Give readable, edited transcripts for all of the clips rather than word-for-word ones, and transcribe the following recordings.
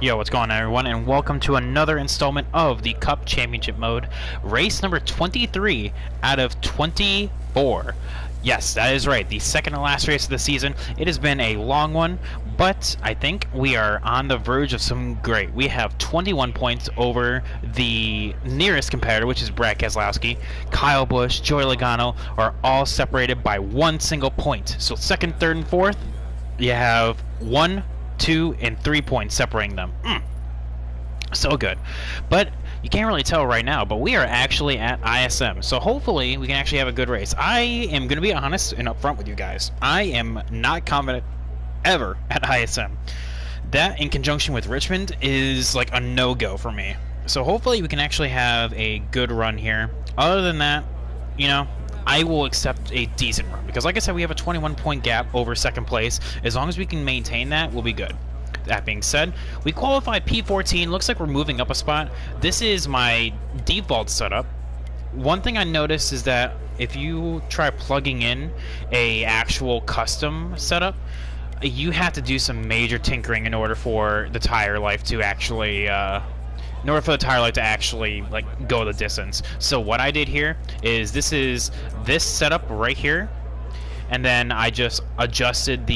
Yo, what's going on, everyone, and welcome to another installment of the Cup Championship Mode, race number 23 out of 24. Yes, that is right, the second to last race of the season. It has been a long one, but I think we are on the verge of some great. We have 21 points over the nearest competitor, which is Brad Keselowski. Kyle Busch, Joey Logano are all separated by one single point. So second, third, and fourth, you have 1, 2, and 3 points separating them. So good. But you can't really tell right now, but we are actually at ISM. So hopefully we can actually have a good race. I am going to be honest and upfront with you guys. I am not confident ever at ISM. That in conjunction with Richmond is like a no-go for me. So hopefully we can actually have a good run here. Other than that, you know, I will accept a decent run, because like I said, we have a 21-point gap over second place. As long as we can maintain that, we'll be good. That being said, we qualified P14. Looks like we're moving up a spot. This is my default setup. One thing I noticed is that if you try plugging in a actual custom setup, you have to do some major tinkering in order for the tire life to actually like go the distance. So what I did here is this setup right here, and then I just adjusted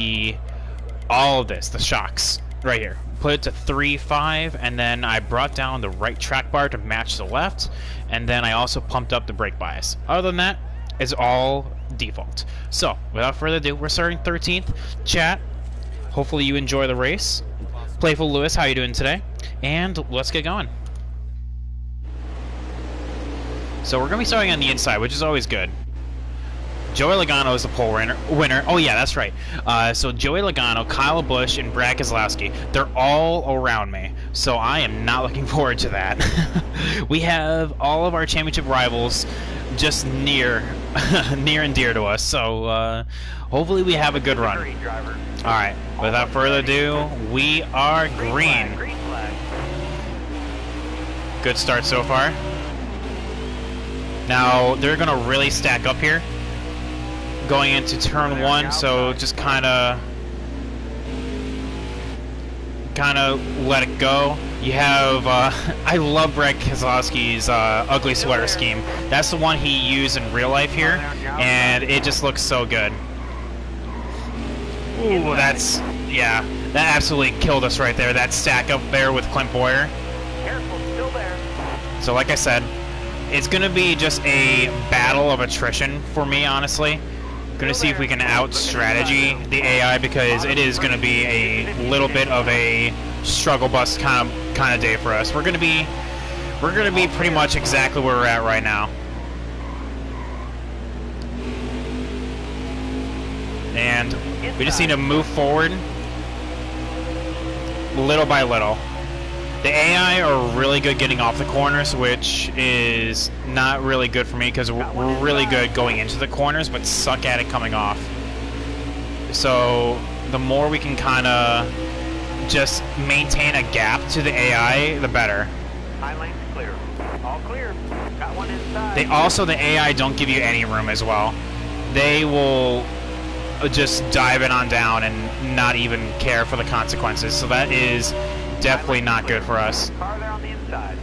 all of the shocks right here, put it to 3.5, and then I brought down the right track bar to match the left, and then I also pumped up the brake bias. Other than that, it's all default. So without further ado, we're starting 13th. Chat, hopefully you enjoy the race. Playful Lewis, how you doing today? And let's get going. So we're going to be starting on the inside, which is always good. Joey Logano is the pole winner. Oh yeah, that's right. So Joey Logano, Kyle Busch, and Brad Keselowski, they're all around me. So I am not looking forward to that. We have all of our championship rivals just near and dear to us. So hopefully we have a good run. Alright, without further ado, we are green. Good start so far. Now, they're going to really stack up here going into turn 1, so just kind of let it go. You have, I love Brad Keselowski's ugly sweater scheme. That's the one he used in real life here, and it just looks so good. Ooh, yeah, that absolutely killed us right there, that stack up there with Clint Boyer. So like I said, it's going to be just a battle of attrition for me, honestly. Going to see if we can out-strategy the AI, because it is going to be a little bit of a struggle bus kind of day for us. We're going to be pretty much exactly where we're at right now. And we just need to move forward little by little. The AI are really good getting off the corners, which is not really good for me, because we're really good going into the corners, but suck at it coming off. So the more we can kind of just maintain a gap to the AI, the better. High lane's clear. All clear. Got one inside. The AI don't give you any room as well. They will just dive it on down and not even care for the consequences. So that is definitely not good for us. Car there on the inside.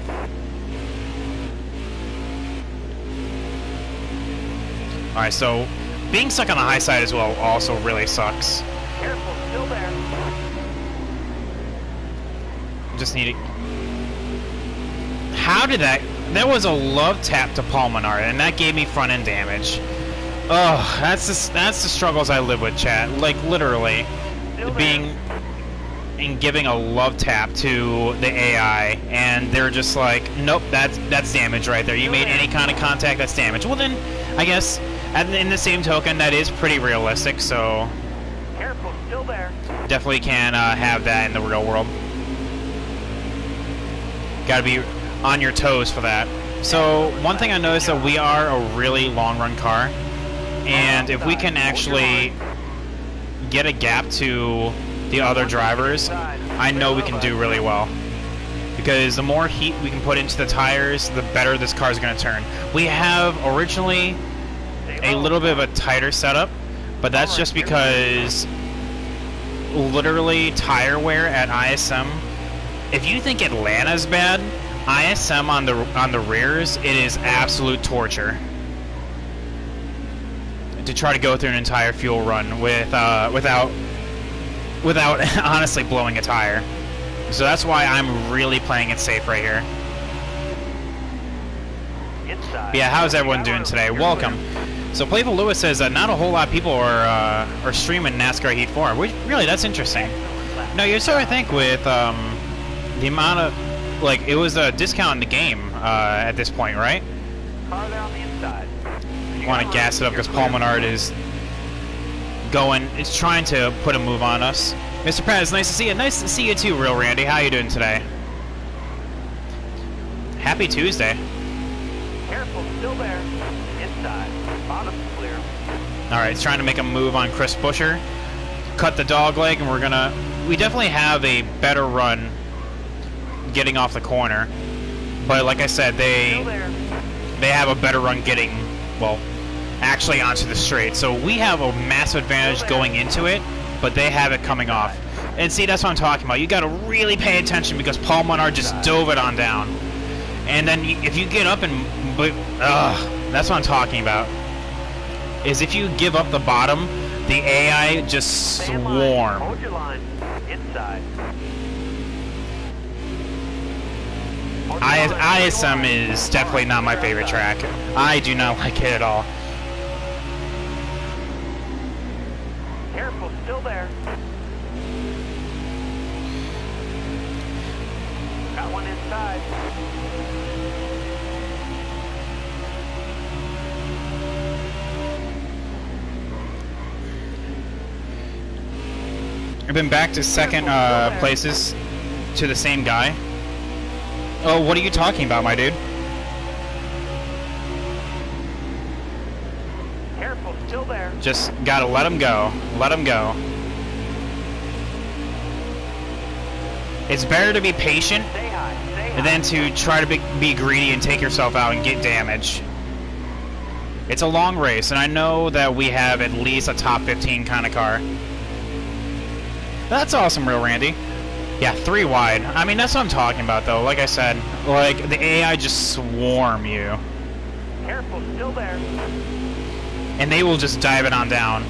Alright, so being stuck on the high side as well also really sucks. Careful, still there. Just need to... How did that... That was a love tap to Paul Menard, and that gave me front end damage. Oh, that's the struggles I live with, chat. Like, literally. Being... and giving a love tap to the AI, and they're just like, nope, that's damage right there. You made any kind of contact, that's damage. Well then, I guess, in the same token, that is pretty realistic, so... Careful, still there. Definitely can have that in the real world. Gotta be on your toes for that. So, one thing I noticed that we are a really long run car, and if we can actually get a gap to the other drivers, I know we can do really well. Because the more heat we can put into the tires, the better this car is going to turn. We have originally a little bit of a tighter setup, but that's just because literally tire wear at ISM if you think Atlanta's bad, ISM on the rears, it is absolute torture to try to go through an entire fuel run without honestly blowing a tire. So that's why I'm really playing it safe right here. Inside. But yeah, how's everyone doing today? Welcome. So Playful Lewis says that not a whole lot of people are streaming NASCAR Heat 4. Which, really, that's interesting. No, you sort of think with the amount of, like, it was a discount in the game at this point, right? Car there on the inside. Want to gas it up because Paul Menard is trying to put a move on us. Mr. Pratt, it's nice to see you. Nice to see you too, Real Randy. How you doing today? Happy Tuesday. Careful, still there. Inside. Bottom's clear. Alright, trying to make a move on Chris Buescher. Cut the dog leg, and we definitely have a better run getting off the corner. But like I said, they have a better run getting, well, actually onto the straight. So we have a massive advantage going into it, but they have it coming off. And see, that's what I'm talking about. You got to really pay attention because Paul Menard just dove it on down. And then if you get up and, that's what I'm talking about. Is if you give up the bottom, the AI just swarm. Hold your line. Inside. ISM is definitely not my favorite track. I do not like it at all. Careful, still there. Got one inside. I've been back to second places to the same guy. Oh, what are you talking about, my dude? Careful, still there. Just gotta let him go. Let him go. It's better to be patient Stay high. than to try to be greedy and take yourself out and get damage. It's a long race, and I know that we have at least a top 15 kind of car. That's awesome, Real Randy. Yeah, 3 wide. I mean, that's what I'm talking about, though. Like I said, like, the AI just swarm you. Careful, still there. And they will just dive it on down.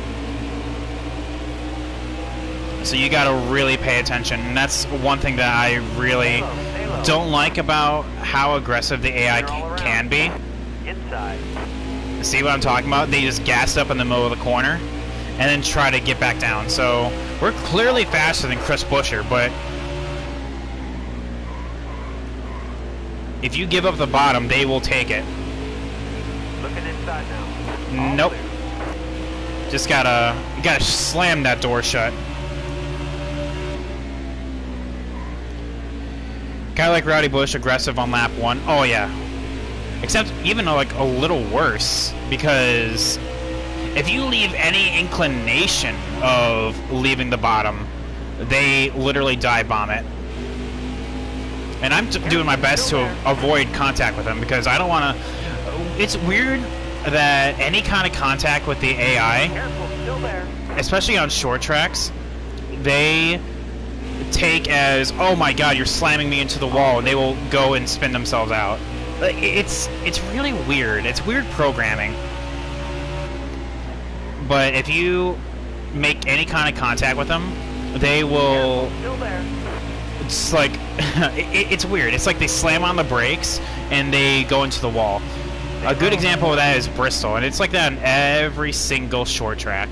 So you gotta really pay attention. And that's one thing that I really don't like about how aggressive the AI can be. Inside. See what I'm talking about? They just gas up in the middle of the corner and then try to get back down. So we're clearly faster than Chris Buescher, but if you give up the bottom, they will take it. Looking inside now. Nope. Just gotta slam that door shut. Kinda like Rowdy Bush, aggressive on lap 1. Oh yeah. Except even like a little worse, because if you leave any inclination of leaving the bottom, they literally dive bomb it. And I'm doing my best to avoid contact with them because I don't want to. It's weird that any kind of contact with the AI, especially on short tracks, they take as, oh my god, you're slamming me into the wall, and they will go and spin themselves out. It's really weird. It's weird programming. But if you make any kind of contact with them, they will. It's like it's weird. It's like they slam on the brakes and they go into the wall. A good example of that is Bristol, and it's like that on every single short track.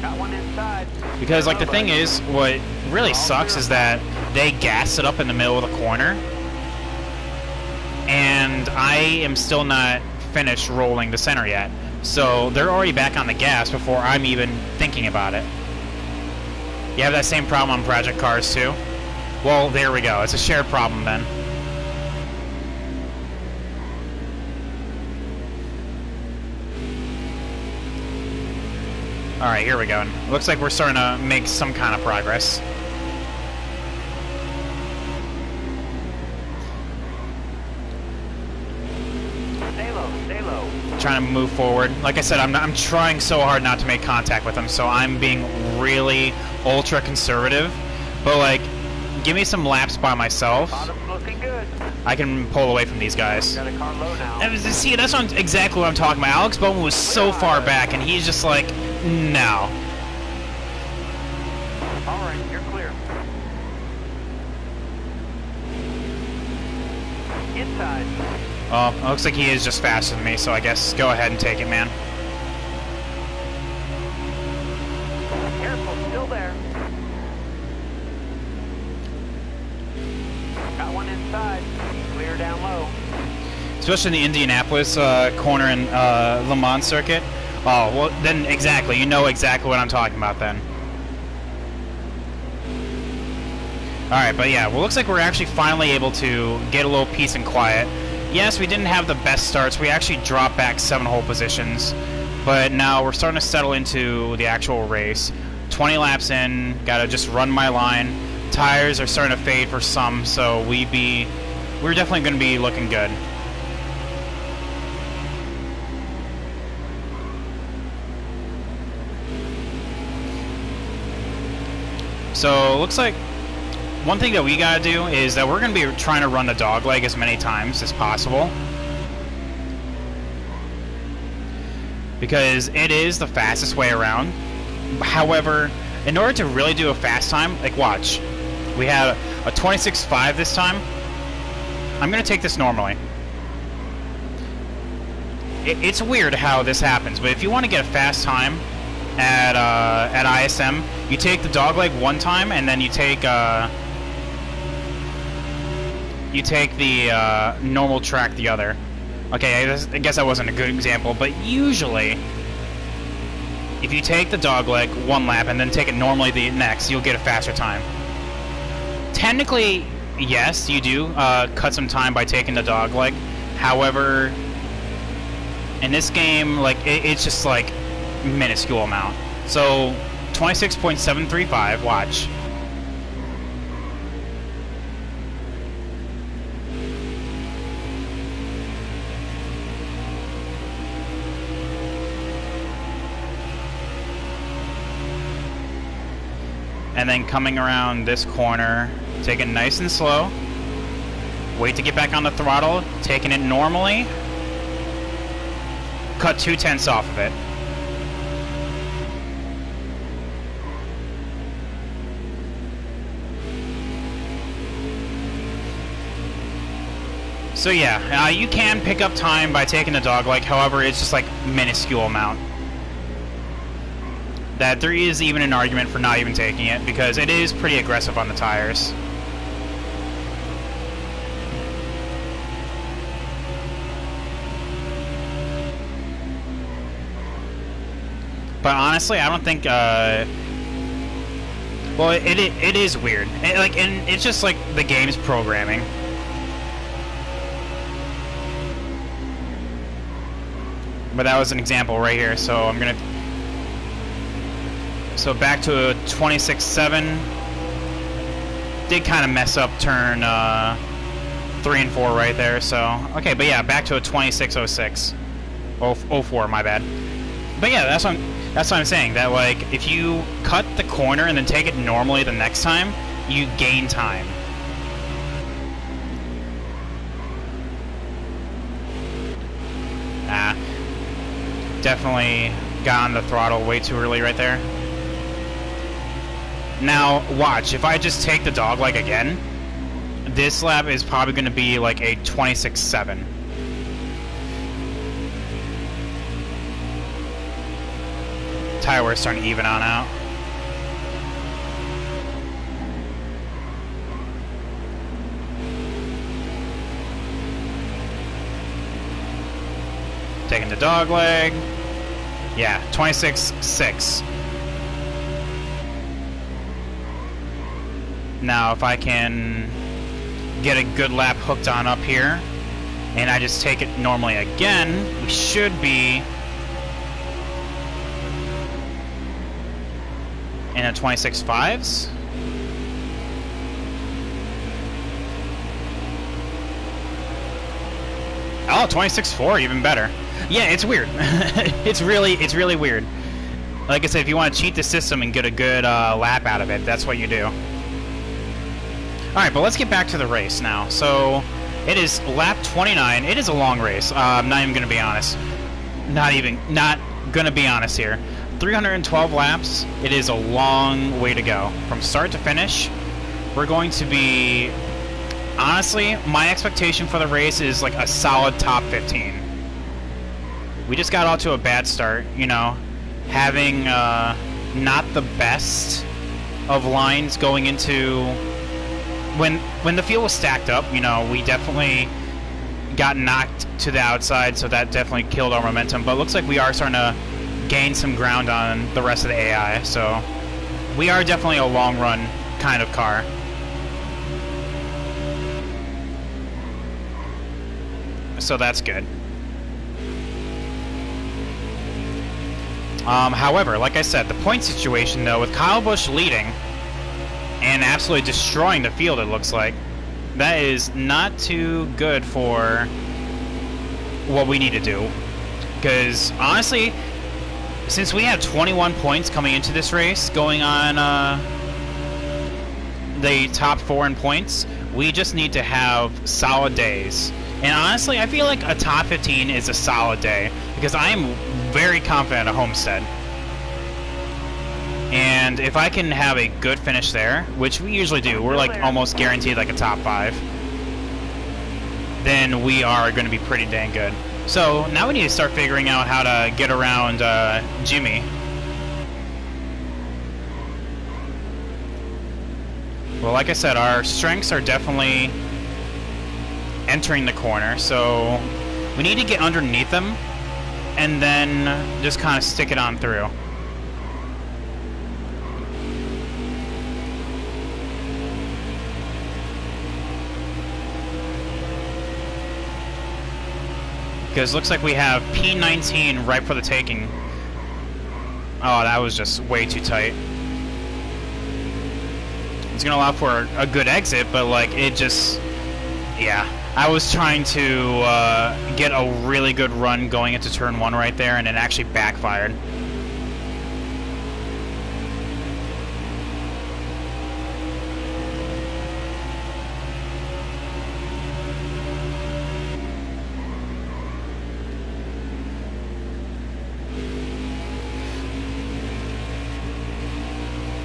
Got one inside. Because like the thing is, what really sucks is that they gas it up in the middle of the corner, and I am still not finished rolling the center yet. So they're already back on the gas before I'm even thinking about it. You have that same problem on project cars too? Well, there we go. It's a shared problem then. Alright, here we go. Looks like we're starting to make some kind of progress. Stay low. Trying to move forward. Like I said, I'm trying so hard not to make contact with them, so I'm being really ultra conservative. But like, give me some laps by myself. Bottom's looking good. I can pull away from these guys. Got a car low now. And see, that's exactly what I'm talking about. Alex Bowman was so far back, and he's just like, no. All right, you're clear. Inside. Oh, it looks like he is just faster than me, so I guess go ahead and take it, man. Careful, still there. Got one inside. Clear down low. Especially in the Indianapolis corner and Le Mans circuit. Oh, well, then exactly. You know exactly what I'm talking about then. Alright, but yeah, well, looks like we're actually finally able to get a little peace and quiet. Yes, we didn't have the best starts. We actually dropped back 7 whole positions. But now we're starting to settle into the actual race. 20 laps in, gotta just run my line. Tires are starting to fade for some, so we're definitely going to be looking good. So, looks like one thing that we gotta do is that we're gonna be trying to run the dogleg as many times as possible. Because it is the fastest way around. However, in order to really do a fast time, like watch. We had a 26.5 this time. I'm gonna take this normally. It's weird how this happens, but if you want to get a fast time at ISM, you take the dogleg one time, and then you take the normal track the other. Okay, I guess that wasn't a good example, but usually, if you take the dogleg one lap and then take it normally the next, you'll get a faster time. Technically, yes, you do cut some time by taking the dogleg. However, in this game, like it's just like minuscule amount. So 26.735. Watch. And then coming around this corner, take it nice and slow. Wait to get back on the throttle, taking it normally. Cut 0.2 off of it. So yeah, you can pick up time by taking the dogleg, however, it's just like minuscule amount. That there is even an argument for not even taking it, because it is pretty aggressive on the tires. But honestly, I don't think, well, it is weird. And it's just like the game's programming. But that was an example right here, so I'm gonna... So back to a 26.7. Did kind of mess up turn 3 and 4 right there, so... Okay, but yeah, back to a 26.06. 04, my bad. But yeah, that's what I'm saying, that like, if you cut the corner and then take it normally the next time, you gain time. Definitely got on the throttle way too early right there. Now, watch, if I just take the dogleg again, this lap is probably going to be like a 26.7. Tire wear starting to even on out. Taking the dogleg. Yeah, 26.6. Now, if I can get a good lap hooked on up here, and I just take it normally again, we should be in a 26.5s. Oh, 26.4, even better. Yeah, it's weird. it's really weird. Like I said, if you want to cheat the system and get a good lap out of it, that's what you do. Alright, but let's get back to the race now. So, it is lap 29. It is a long race. I'm not even going to be honest. Not going to be honest here. 312 laps. It is a long way to go. From start to finish, we're going to be... Honestly, my expectation for the race is like a solid top 15. We just got off to a bad start, you know. Having not the best of lines going into... When the field was stacked up, you know, we definitely got knocked to the outside, so that definitely killed our momentum. But it looks like we are starting to gain some ground on the rest of the AI, so we are definitely a long run kind of car. So that's good. However, like I said, the point situation, though, with Kyle Busch leading and absolutely destroying the field, it looks like, that is not too good for what we need to do. Because, honestly, since we have 21 points coming into this race, going on the top 4 in points, we just need to have solid days. And honestly, I feel like a top 15 is a solid day, because I am very confident at Homestead. And if I can have a good finish there, which we usually do, we're like almost guaranteed like a top 5, then we are going to be pretty dang good. So now we need to start figuring out how to get around Jimmy. Well, like I said, our strengths are definitely entering the corner, so we need to get underneath them and then just kind of stick it on through. Because it looks like we have P19 right for the taking. Oh, that was just way too tight. It's going to allow for a good exit, but like it just... Yeah. I was trying to get a really good run going into turn 1 right there, and it actually backfired.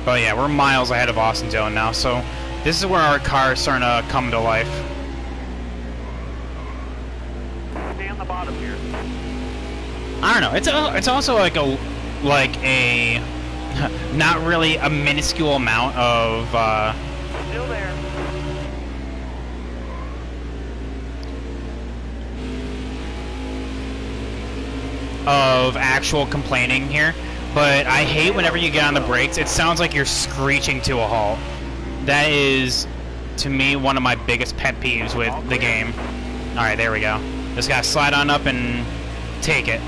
But yeah, we're miles ahead of Austin Dillon now, so this is where our car is starting to come to life. Stay on the bottom here. I don't know. It's also like a not really a minuscule amount of Still there. of actual complaining here. But I hate whenever you get on the brakes, it sounds like you're screeching to a halt. That is, to me, one of my biggest pet peeves with the game. Alright, there we go. Just gotta slide on up and take it.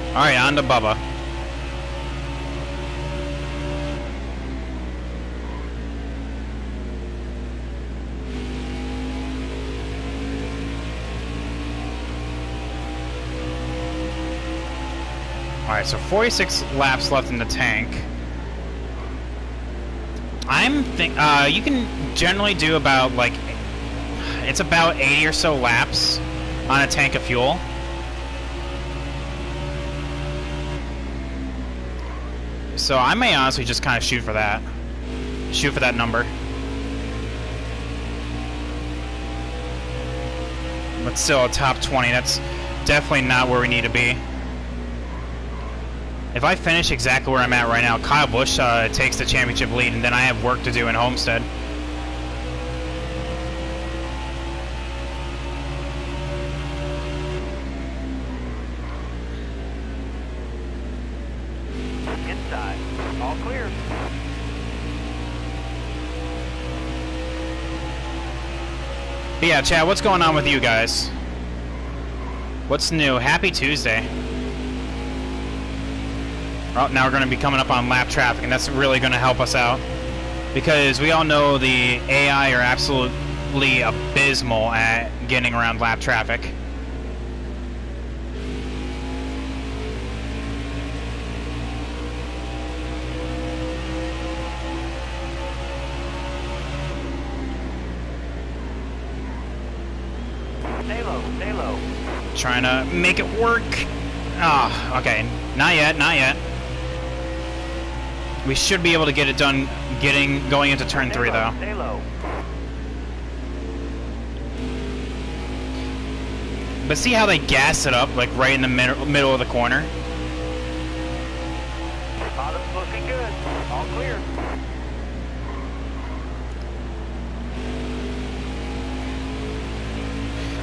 Alright, on to Bubba. Alright, so 46 laps left in the tank. You can generally do about, like, it's about 80 or so laps on a tank of fuel. So I may honestly just kind of shoot for that. Shoot for that number. But still, a top 20, that's definitely not where we need to be. If I finish exactly where I'm at right now, Kyle Busch takes the championship lead, and then I have work to do in Homestead. Inside. All clear. But yeah, Chad, what's going on with you guys? What's new? Happy Tuesday. Oh, now we're going to be coming up on lap traffic, and that's really going to help us out. Because we all know the AI are absolutely abysmal at getting around lap traffic. Trying to make it work. Ah, okay. Not yet, not yet. We should be able to get it done going into turn 3 though. Stay low. But see how they gas it up, like right in the middle of the corner? Bottom's looking good. All clear.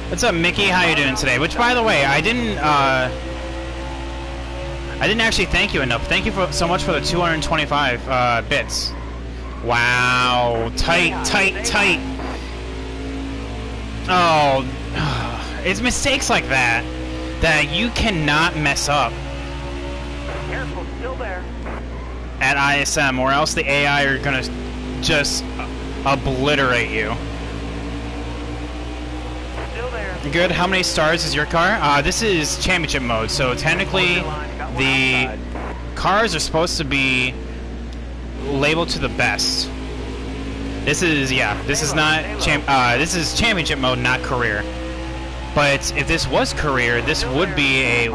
What's up, Mickey? How you doing today? Which, by the way, I didn't actually thank you enough. Thank you so much for the 225 bits. Wow, tight, tight, tight. Oh, it's mistakes like that that you cannot mess up Careful, still there. at ISM, or else the AI are gonna just obliterate you. Still there. Good. How many stars is your car? This is championship mode, so technically the cars are supposed to be labeled to the best. This is, yeah, this is not this is championship mode, not career. But if this was career, this would be a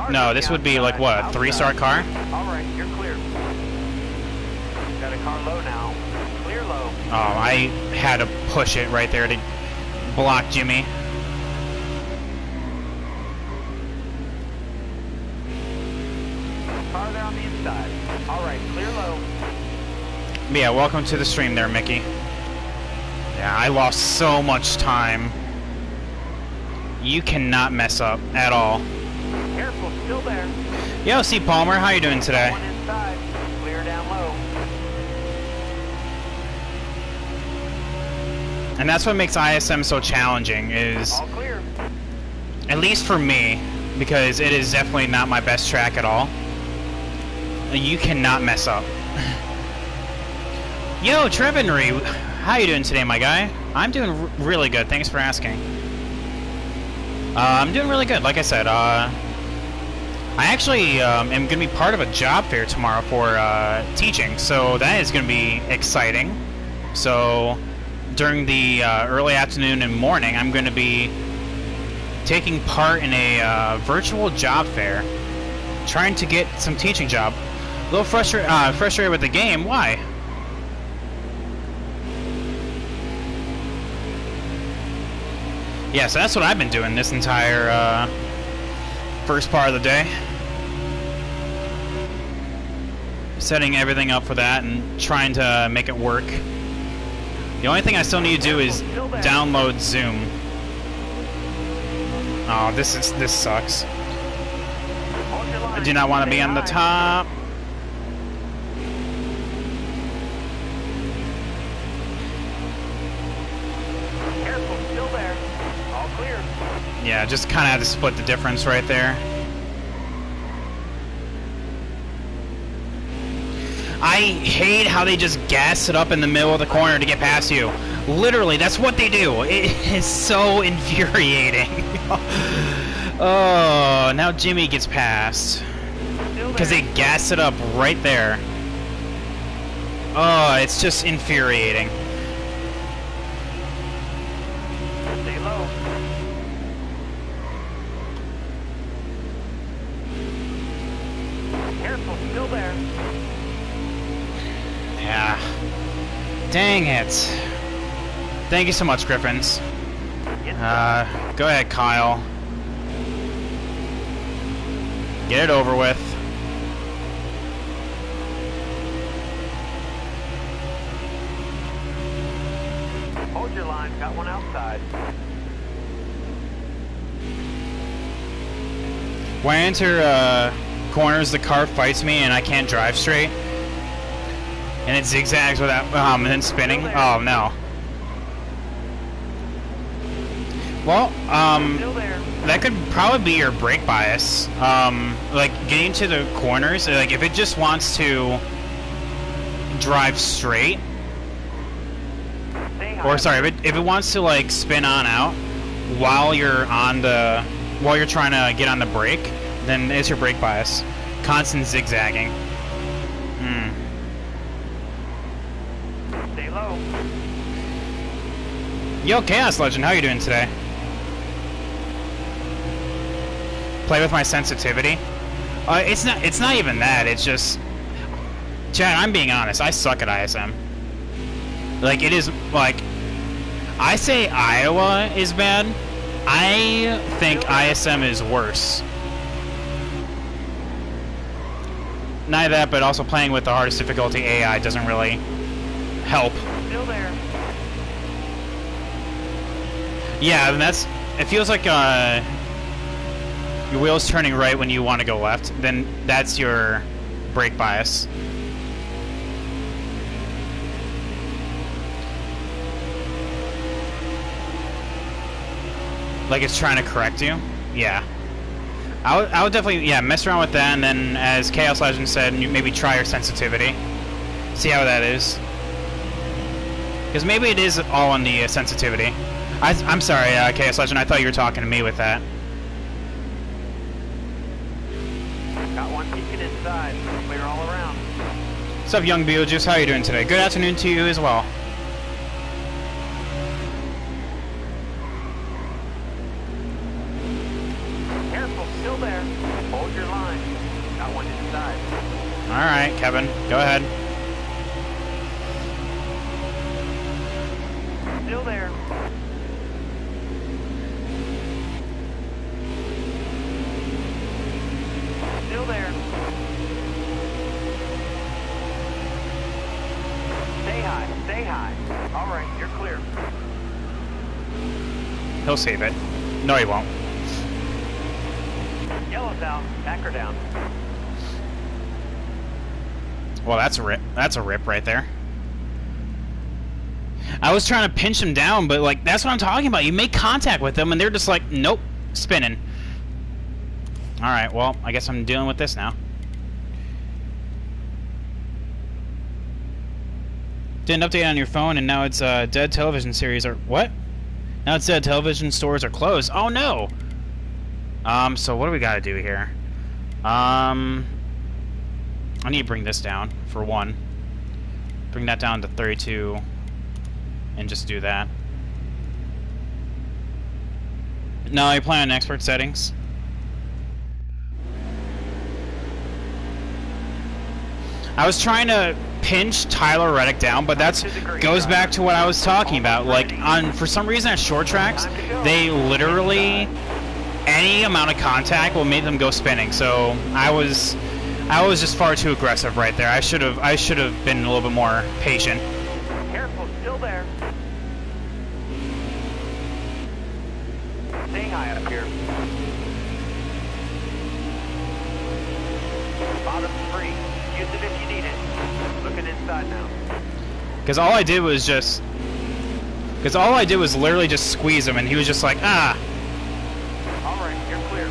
no, this would be like what, a 3-star car? Alright, you're clear. Got a car low now. Clear low. Oh, I had to push it right there to block Jimmy. Car there on the inside. Alright, clear low. Yeah, welcome to the stream there, Mickey. Yeah, I lost so much time. You cannot mess up at all. Careful, still there. Yo, C. Palmer, how you doing today? One inside. Clear down low. And that's what makes ISM so challenging, is, All clear. at least for me, because it is definitely not my best track at all. You cannot mess up. Yo, Trevenry, how you doing today, my guy? I'm doing really good, thanks for asking. I'm doing really good, like I said. I actually am going to be part of a job fair tomorrow for teaching, so that is going to be exciting. So during the early afternoon and morning, I'm going to be taking part in a virtual job fair, trying to get some teaching job. A little frustrated with the game. Why? Yeah, so that's what I've been doing this entire first part of the day. Setting everything up for that and trying to make it work. The only thing I still need to do is download Zoom. Oh, this sucks. I do not want to be on the top. Careful, still there. All clear. Yeah, just kind of had to split the difference right there. I hate how they just gas it up in the middle of the corner to get past you. Literally, that's what they do. It is so infuriating. Oh, now Jimmy gets past. Because they gas it up right there. Oh, it's just infuriating. Stay low. Careful, still there. Yeah. Dang it. Thank you so much, Griffins. Go ahead, Kyle. Get it over with. Hold your line, got one outside. When I enter corners, the car fights me and I can't drive straight. And it zigzags without, and then spinning. Oh, no. Well, that could probably be your brake bias. Like, getting to the corners, like, if it just wants to drive straight, or, sorry, if it wants to, like, spin on out while you're trying to get on the brake, then it's your brake bias. Constant zigzagging. Stay low. Yo, Chaos Legend, how you doing today? play with my sensitivity. It's not even that. It's just, Chad, I'm being honest. I suck at ISM. Like, it is like, I say Iowa is bad. I think ISM is worse. Neither that, but also playing with the hardest difficulty AI doesn't really help. Still there. Yeah, and that's. It feels like your wheel's turning right when you want to go left. Then that's your brake bias. Like it's trying to correct you. Yeah. I would definitely, yeah, mess around with that, and then, as Chaos Legend said, maybe try your sensitivity. See how that is. Because maybe it is all on the sensitivity. I'm sorry, Chaos Legend, I thought you were talking to me with that. Got one peeking inside. Clear all around. What's up, young Beetlejuice? How are you doing today? Good afternoon to you as well. Still there. Hold your line. Got one inside. Alright, Kevin. Go ahead. Still there. Still there. Stay high. Stay high. Alright, you're clear. He'll save it. No, he won't. Yellow's out. Back her down. Well, that's a rip. That's a rip right there. I was trying to pinch him down, but, like, that's what I'm talking about. You make contact with them, and they're just like, nope, spinning. Alright, well, I guess I'm dealing with this now. Did an update on your phone, and now it's dead television series are... What? Now it's dead television stores are closed. Oh, no! So what do we gotta do here? I need to bring this down, for one. Bring that down to 32, and just do that. No, you play on expert settings. I was trying to pinch Tyler Reddick down, but that's goes back to what I was talking about. Like, for some reason at short tracks, they literally... any amount of contact will make them go spinning. So I was just far too aggressive right there. I should have been a little bit more patient. Careful, still there. Stay high up here. Bottom free. Use it if you need it. Looking inside now. Because all I did was literally just squeeze him, and he was just like, ah. Alright, you're clear.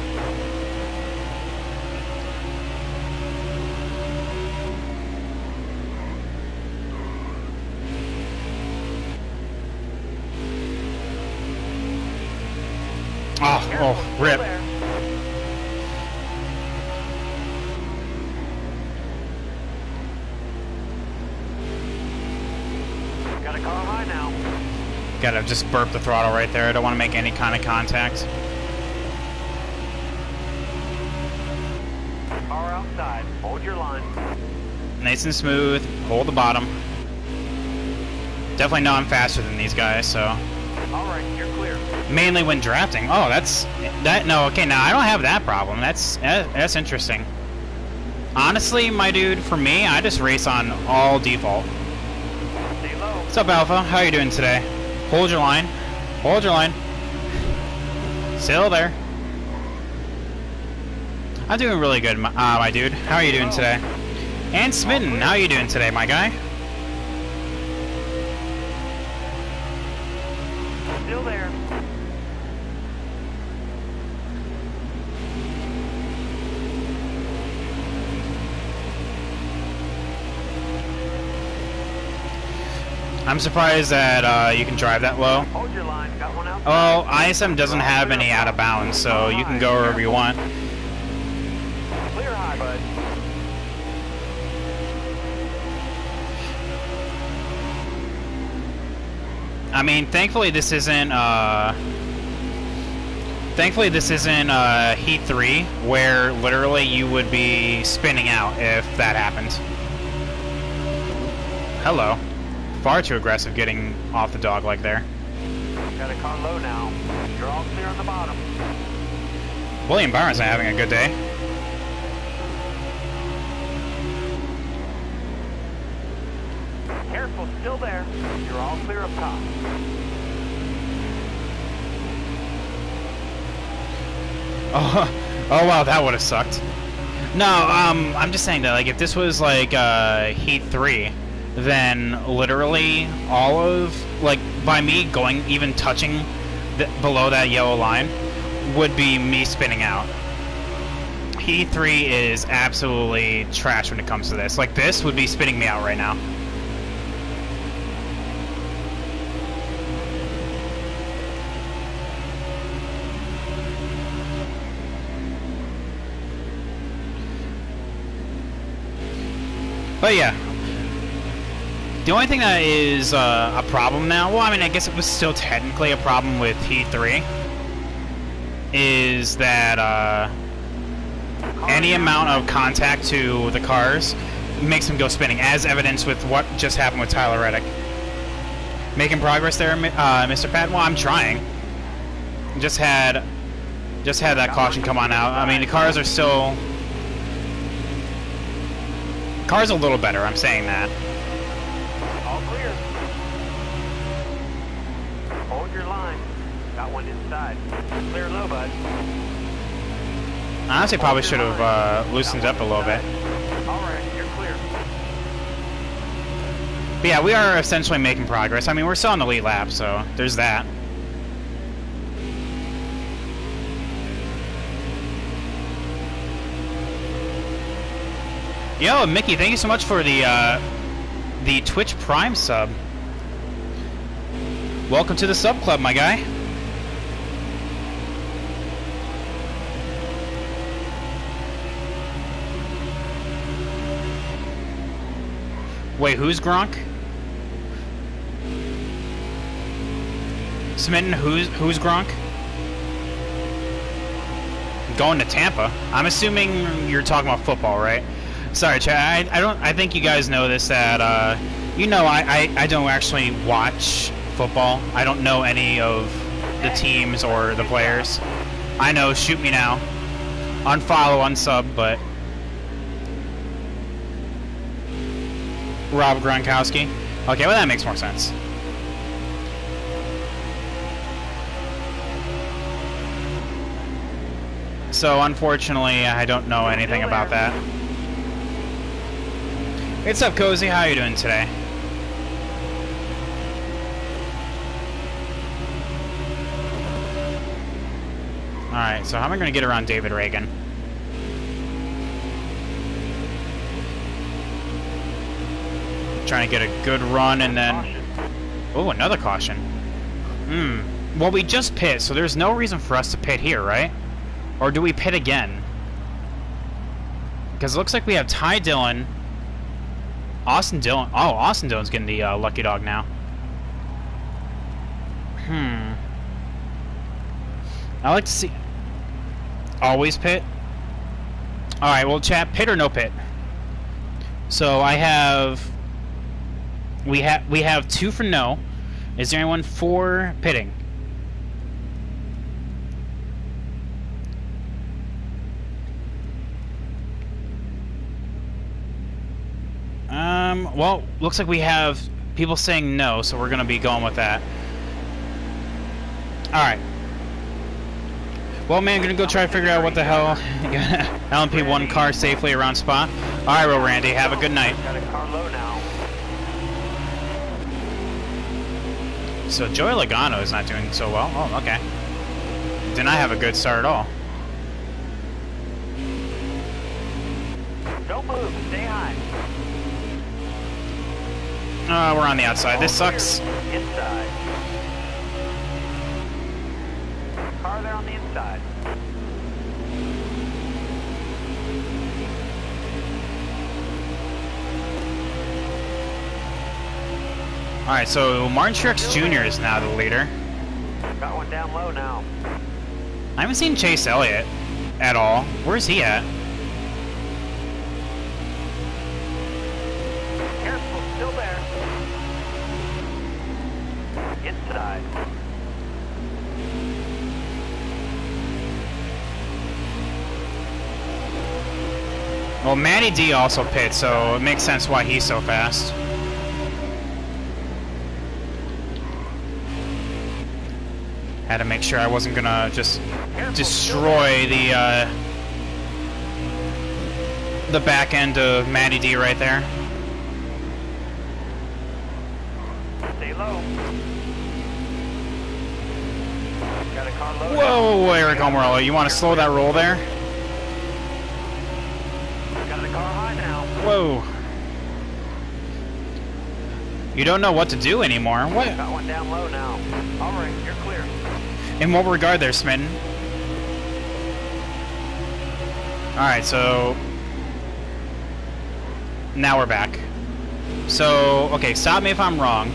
Oh, rip. Got a car high now. Gotta just burp the throttle right there. I don't want to make any kind of contact. Car outside. Hold your line. Nice and smooth. Hold the bottom. Definitely know I'm faster than these guys, so. Alright, you're clear. Mainly when drafting. Oh, no, okay, now I don't have that problem. That's interesting. Honestly, my dude, for me, I just race on all default. Stay low. What's up, Alpha? How are you doing today? Hold your line. Hold your line. Still there. I'm doing really good, my dude. How are you doing today? And Smitten, how are you doing today, my guy? Still there. I'm surprised that you can drive that low. Hold your line. Got one outside. Well, ISM doesn't have any out of bounds, so you can go wherever you want. Clear high, bud. I mean, thankfully this isn't Thankfully, this isn't Heat 3, where literally you would be spinning out if that happened. Hello. Far too aggressive getting off the dog like there. Got a car low now. You're all clear on the bottom. William Byron's not having a good day. Careful, still there. You're all clear up top. Oh wow, that would have sucked. No, I'm just saying that, like, if this was like Heat 3, then literally all of, like, by me going, even touching below that yellow line, would be me spinning out. Heat 3 is absolutely trash when it comes to this. Like, this would be spinning me out right now. But yeah, the only thing that is a problem now, well, I mean, I guess it was still technically a problem with Heat 3, is that any amount of contact to the cars makes them go spinning, as evidenced with what just happened with Tyler Reddick. Making progress there, Mr. Pat? Well, I'm trying. Just had that caution come on out. I mean, the cars are still... Car's a little better, I'm saying that. All clear. Hold your line. Got one inside. Clear low, bud. I honestly probably should have loosened up a little bit. Alright, you're clear. But yeah, we are essentially making progress. I mean, we're still on the lead lap, so there's that. Yo, Mickey, thank you so much for the Twitch Prime sub. Welcome to the sub club, my guy. Wait, who's Gronk? Smitten, who's Gronk? Going to Tampa. I'm assuming you're talking about football, right? Sorry, Chad. I think you guys know this, that you know I don't actually watch football. I don't know any of the teams or the players. I know, shoot me now. Unfollow, unsub, but Rob Gronkowski. Okay, well that makes more sense. So unfortunately, I don't know anything about that. What's up, Cozy? How are you doing today? Alright, so how am I going to get around David Reagan? Trying to get a good run and then... Oh, another caution. Well, we just pit, so there's no reason for us to pit here, right? Or do we pit again? Because it looks like we have Ty Dillon... Austin Dillon. Oh, Austin Dillon's getting the lucky dog now. I like to see... Always pit? Alright, well, chat, pit or no pit? So, I have... We have 2 for no. Is there anyone for pitting? Well, looks like we have people saying no, so we're gonna be going with that. Alright. Well, man, I'm gonna go try to figure out what the hell... LMP1 car safely around spot. Alright, well, Randy, have a good night. Got a car low now. So, Joey Logano is not doing so well. Oh, okay. Did not have a good start at all. Don't move, stay high. We're on the outside. This sucks. Inside. Car there on the inside. Alright, so Martin Truex Jr. is now the leader. Got one down low now. I haven't seen Chase Elliott at all. Where's he at? Careful, still there. Inside. Well, Matty D also pit, so it makes sense why he's so fast. Had to make sure I wasn't gonna just destroy the back end of Matty D right there. Stay low. Got a car low. Whoa, Eric Almirola, you want to slow that roll there? Got the car high now. Whoa. You don't know what to do anymore. What? Got one down low now. All right, you're clear. In what regard there, Smitten? Alright, so... Now we're back. So, okay, stop me if I'm wrong,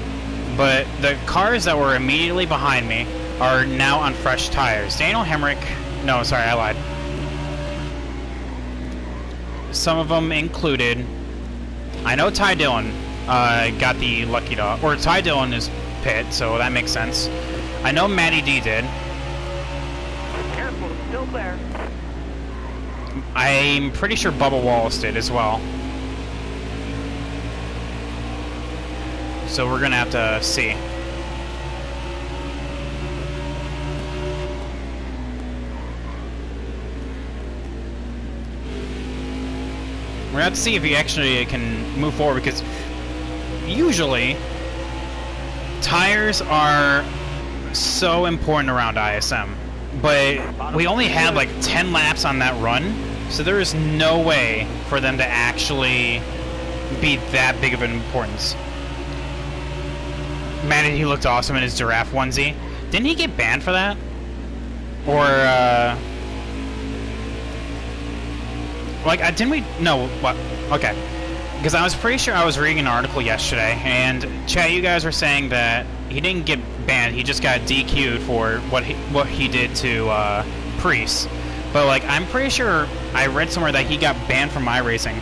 but the cars that were immediately behind me are now on fresh tires. Daniel Hemrick... No, sorry, I lied. Some of them included... I know Ty Dillon got the lucky dog. Or Ty Dillon is pit, so that makes sense. I know Matty D did. Careful, still there. I'm pretty sure Bubba Wallace did as well. So we're gonna have to see. We're gonna have to see if he actually can move forward, because usually tires are so important around ISM, but we only had like 10 laps on that run, so there is no way for them to actually be that big of an importance. Man, he looked awesome in his giraffe onesie. Didn't he get banned for that? Or like, didn't we? No, what? Okay. Because I was pretty sure I was reading an article yesterday, and chat, you guys were saying that he didn't get banned, he just got DQ'd for what he did to Priest. But like, I'm pretty sure I read somewhere that he got banned from iRacing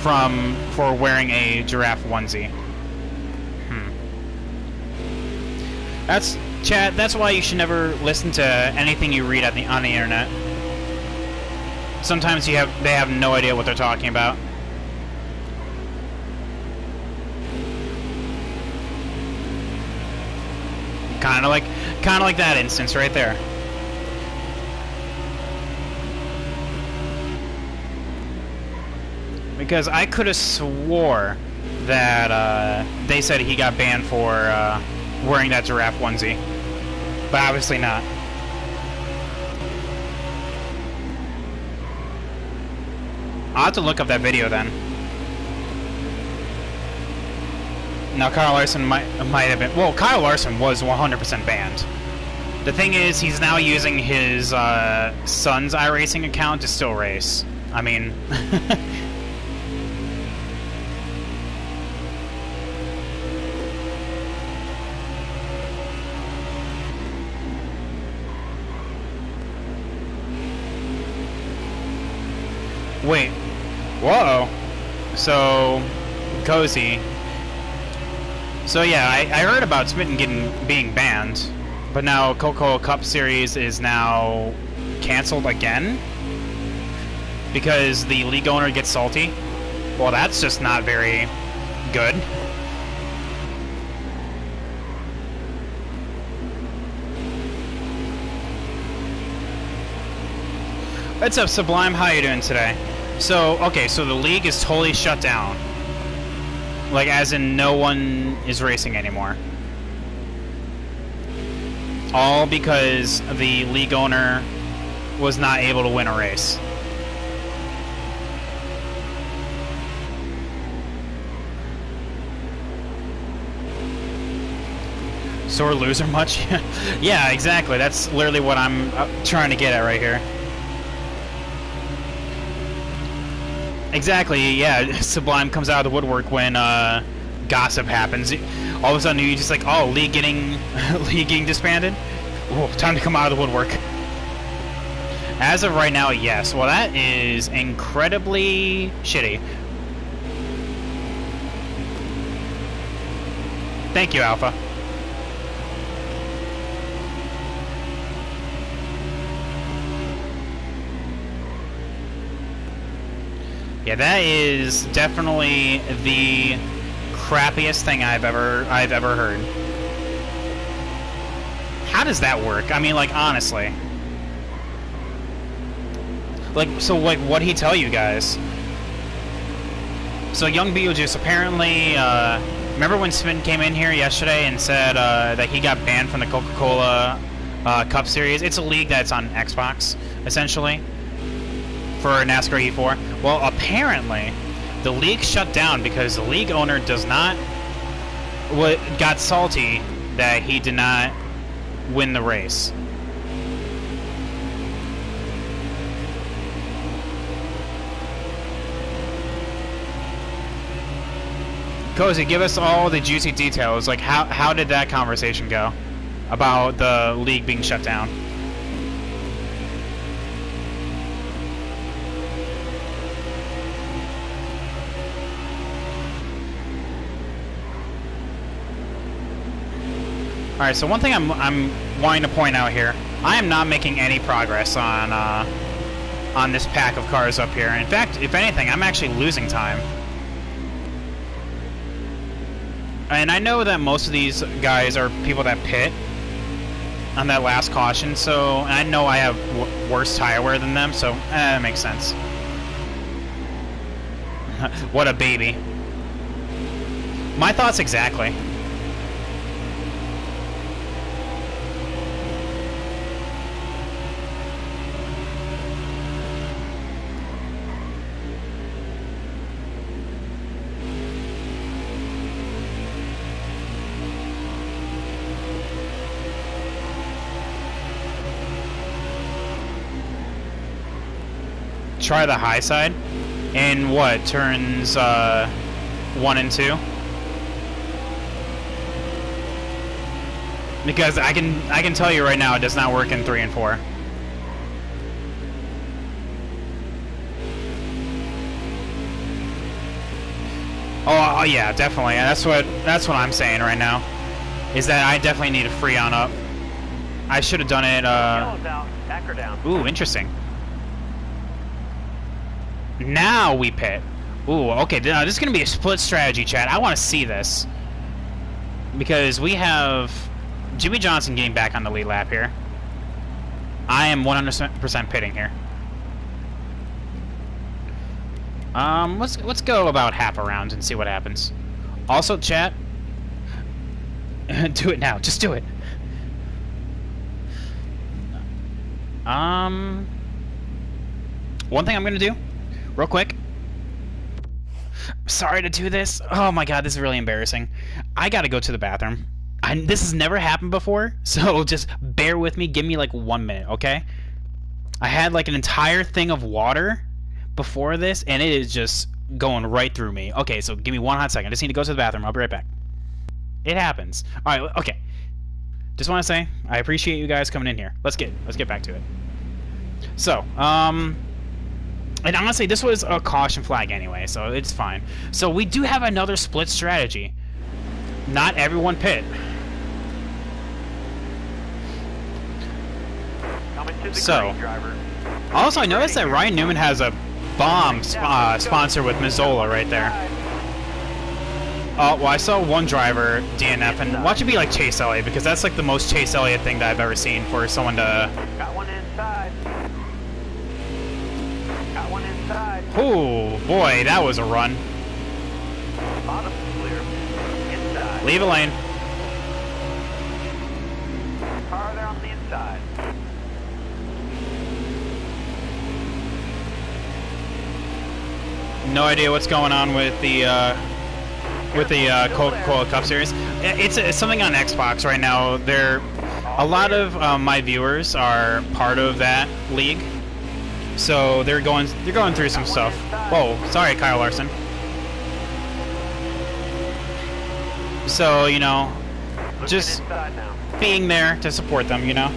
for wearing a giraffe onesie. That's chat. That's why you should never listen to anything you read on the internet. Sometimes they have no idea what they're talking about. Kind of like that instance right there. Because I could have swore that they said he got banned for wearing that giraffe onesie, but obviously not. I'll have to look up that video then. Now Kyle Larson might have been... Well, Kyle Larson was 100% banned. The thing is, he's now using his son's iRacing account to still race. I mean... Wait. Whoa. So, Cozy. So yeah, I heard about Smitten being banned, but now Coca-Cola Cup Series is now canceled again because the league owner gets salty. Well, that's just not very good. What's up, Sublime? How you doing today? So, okay, so the league is totally shut down. Like, as in no one is racing anymore. All because the league owner was not able to win a race. Sore loser much? Yeah, exactly. That's literally what I'm trying to get at right here. Exactly, yeah. Sublime comes out of the woodwork when gossip happens. All of a sudden, you're just like, oh, league getting disbanded? Ooh, time to come out of the woodwork. As of right now, yes. Well, that is incredibly shitty. Thank you, Alpha. Yeah, that is definitely the crappiest thing I've ever heard. How does that work? I mean, like, honestly. Like, so, like, what'd he tell you guys? So, Young Beetlejuice apparently, remember when Spin came in here yesterday and said that he got banned from the Coca-Cola Cup Series? It's a league that's on Xbox, essentially, for NASCAR E4. Well, apparently, the league shut down because the league owner got salty that he did not win the race. Cozy, give us all the juicy details. Like, how did that conversation go about the league being shut down? All right. So one thing I'm wanting to point out here, I am not making any progress on this pack of cars up here. In fact, if anything, I'm actually losing time. And I know that most of these guys are people that pit on that last caution, so I know I have worse tire wear than them, so it makes sense. What a baby. My thoughts exactly. Try the high side in what, turns 1 and 2? Because I can tell you right now it does not work in 3 and 4. Oh yeah, definitely. That's what I'm saying right now. Is that I definitely need to free on up. I should have done it Ooh, interesting. Now we pit. Ooh, okay, this is going to be a split strategy, chat. I want to see this. Because we have Jimmy Johnson getting back on the lead lap here. I am 100% pitting here. Let's go about half a round and see what happens. Also, chat, do it now. Just do it. One thing I'm going to do real quick. Sorry to do this. Oh my god, this is really embarrassing. I gotta go to the bathroom. This has never happened before, so just bear with me. Give me like 1 minute, okay? I had like an entire thing of water before this, and it is just going right through me. Okay, so give me 1 hot second. I just need to go to the bathroom. I'll be right back. It happens. All right, okay. Just want to say I appreciate you guys coming in here. Let's get back to it. So, and honestly, this was a caution flag anyway, so it's fine. So we do have another split strategy. Not everyone pit. So, also I noticed that Ryan Newman has a bomb sponsor with Mazzola right there. Oh, well, I saw one driver DNF, and watch it be like Chase Elliott, because that's like the most Chase Elliott thing that I've ever seen for someone to... Got one inside. Got one inside. Oh, boy, that was a run. Bottom clear. Inside. Leave a lane. Car there on the inside. No idea what's going on with the Coca-Cola Cup Series. It's something on Xbox right now. A lot of my viewers are part of that league, so they're going through some stuff. Whoa, sorry, Kyle Larson. So, you know, just inside now. being there to support them, you know.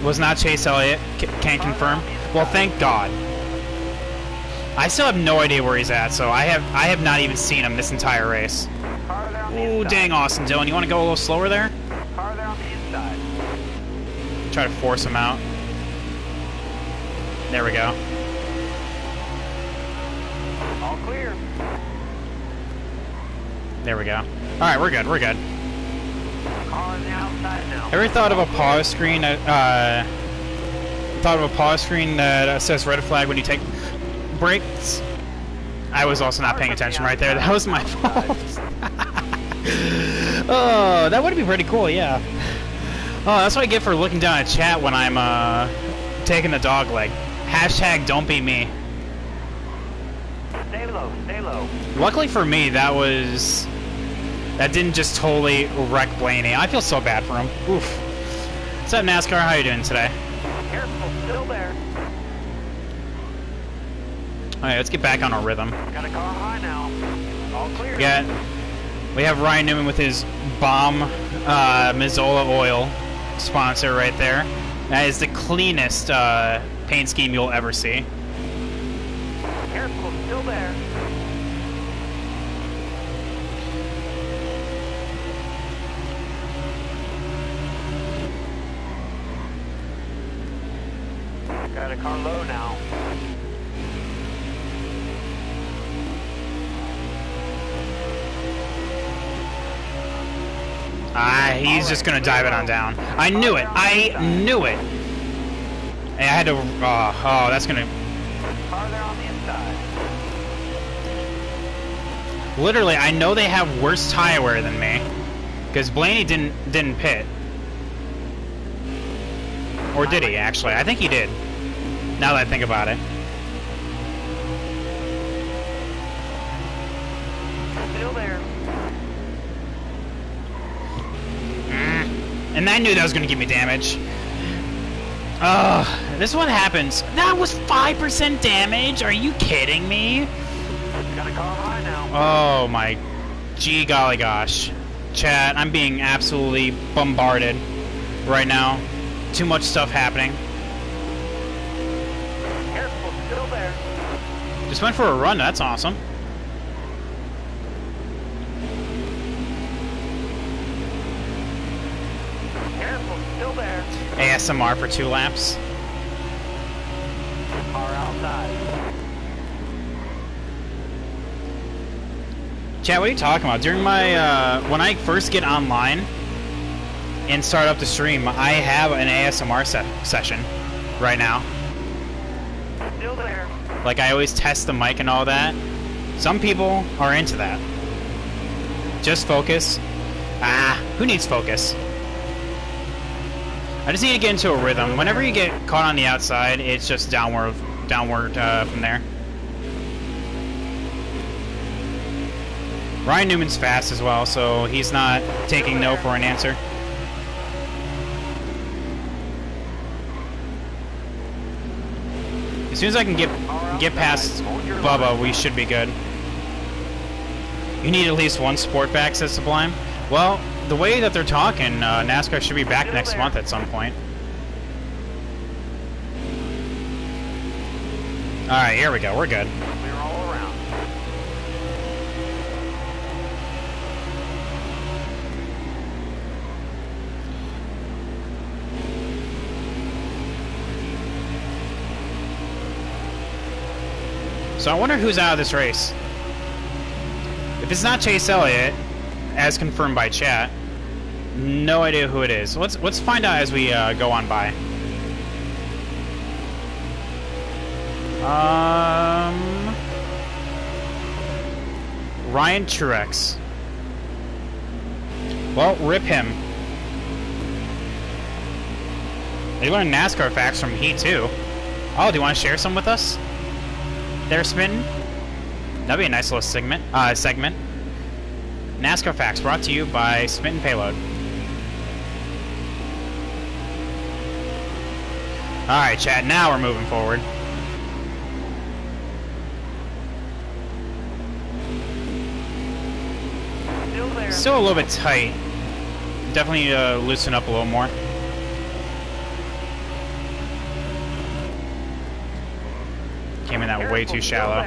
Was not Chase Elliott. Can't confirm. Well, thank God. I still have no idea where he's at, so I have not even seen him this entire race. Car there on the Ooh, inside. dang, Austin Dillon. You want to go a little slower there? Car there on the inside. Try to force him out. There we go. All clear. There we go. Alright, we're good, we're good. Car on the outside now. Ever thought of a pause screen that says red flag when you take breaks? I was also not paying attention right there. That was my fault. Oh, that would be pretty cool, yeah. Oh, that's what I get for looking down at chat when I'm taking the dog leg. Hashtag don't be me. Stay low, stay low. Luckily for me, that didn't just totally wreck Blaney. I feel so bad for him. Oof. What's up, NASCAR? How you doing today? Careful, still there. Alright, let's get back on our rhythm. Got a car high now. All clear. We have Ryan Newman with his bomb Mazzola oil sponsor right there. That is the cleanest paint scheme you'll ever see. Careful, still there. Got a car low now. He's just gonna dive it on down. I knew it. I knew it. Hey, I had to. Oh, that's gonna. Car there on the inside. Literally, I know they have worse tire wear than me, because Blaney didn't pit. Or did he actually? I think he did. Now that I think about it. Still there. And I knew that was going to give me damage. Ugh, this is what happens. That was 5% damage? Are you kidding me? Got a car high now. Oh my gee golly gosh. Chat, I'm being absolutely bombarded right now. Too much stuff happening. Careful, still there. Just went for a run, that's awesome. Careful, still there. ASMR for 2 laps. Car outside. Chat, what are you talking about? During my, when I first get online and start up the stream, I have an ASMR session right now. Still there. Like, I always test the mic and all that. Some people are into that. Just focus. Who needs focus? I just need to get into a rhythm. Whenever you get caught on the outside, it's just downward from there. Ryan Newman's fast as well, so he's not taking no for an answer. As soon as I can get past Bubba, we should be good. You need at least one Sportback, says Sublime. Well, the way that they're talking, NASCAR should be back next month at some point. Alright, here we go. We're good. We're all around. So I wonder who's out of this race. If it's not Chase Elliott, as confirmed by chat, no idea who it is. Let's find out as we go on by. Ryan Truex. Well, rip him. They learned NASCAR facts from Heat too. Oh, do you want to share some with us? There, Smitten. That'd be a nice little segment. NASCAR facts brought to you by Smitten Payload. All right, chat. Now we're moving forward. Still there. Still a little bit tight. definitely loosen up a little more. Came in that way too shallow.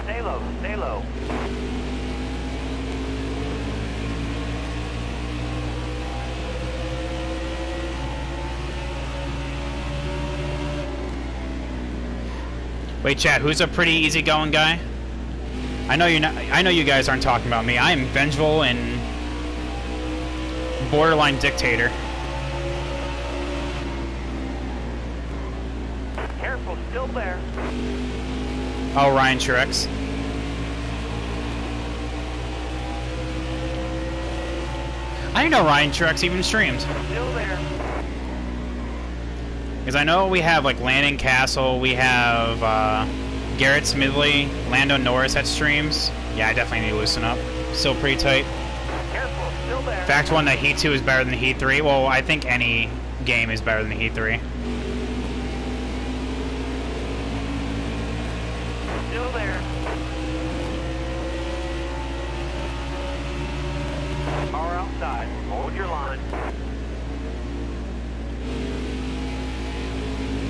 Stay low, stay low. Wait, chat, who's a pretty easygoing guy? I know you're not. I know you guys aren't talking about me. I am vengeful and borderline dictator. Careful, still there. Oh, Ryan Truex. I didn't know Ryan Truex even streams. Still there. Because I know we have like Landon Castle, we have Garrett Smidley, Lando Norris that streams. Yeah, I definitely need to loosen up. Still pretty tight. Careful, still there. Fact one that Heat 2 is better than Heat 3. Well, I think any game is better than Heat 3. Still there. Car outside. Hold your line.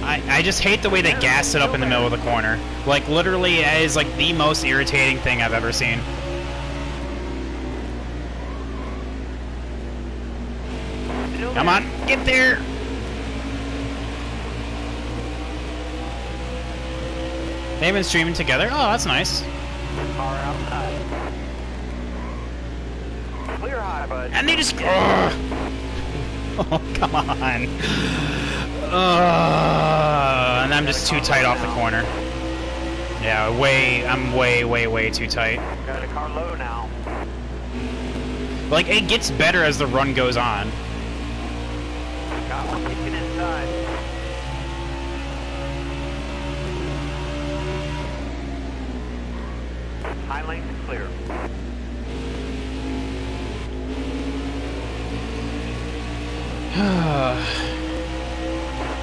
I just hate the way they gas it up in the middle of the corner. Like, literally, it is like the most irritating thing I've ever seen. Come on, get there! They've been streaming together? Oh, that's nice. Car outside. Clear high, bud. And they just... Oh, come on. And I'm just too tight off the corner. Yeah, I'm way too tight. Got a car low now. Like, it gets better as the run goes on. Got one kicking inside. High lane's clear.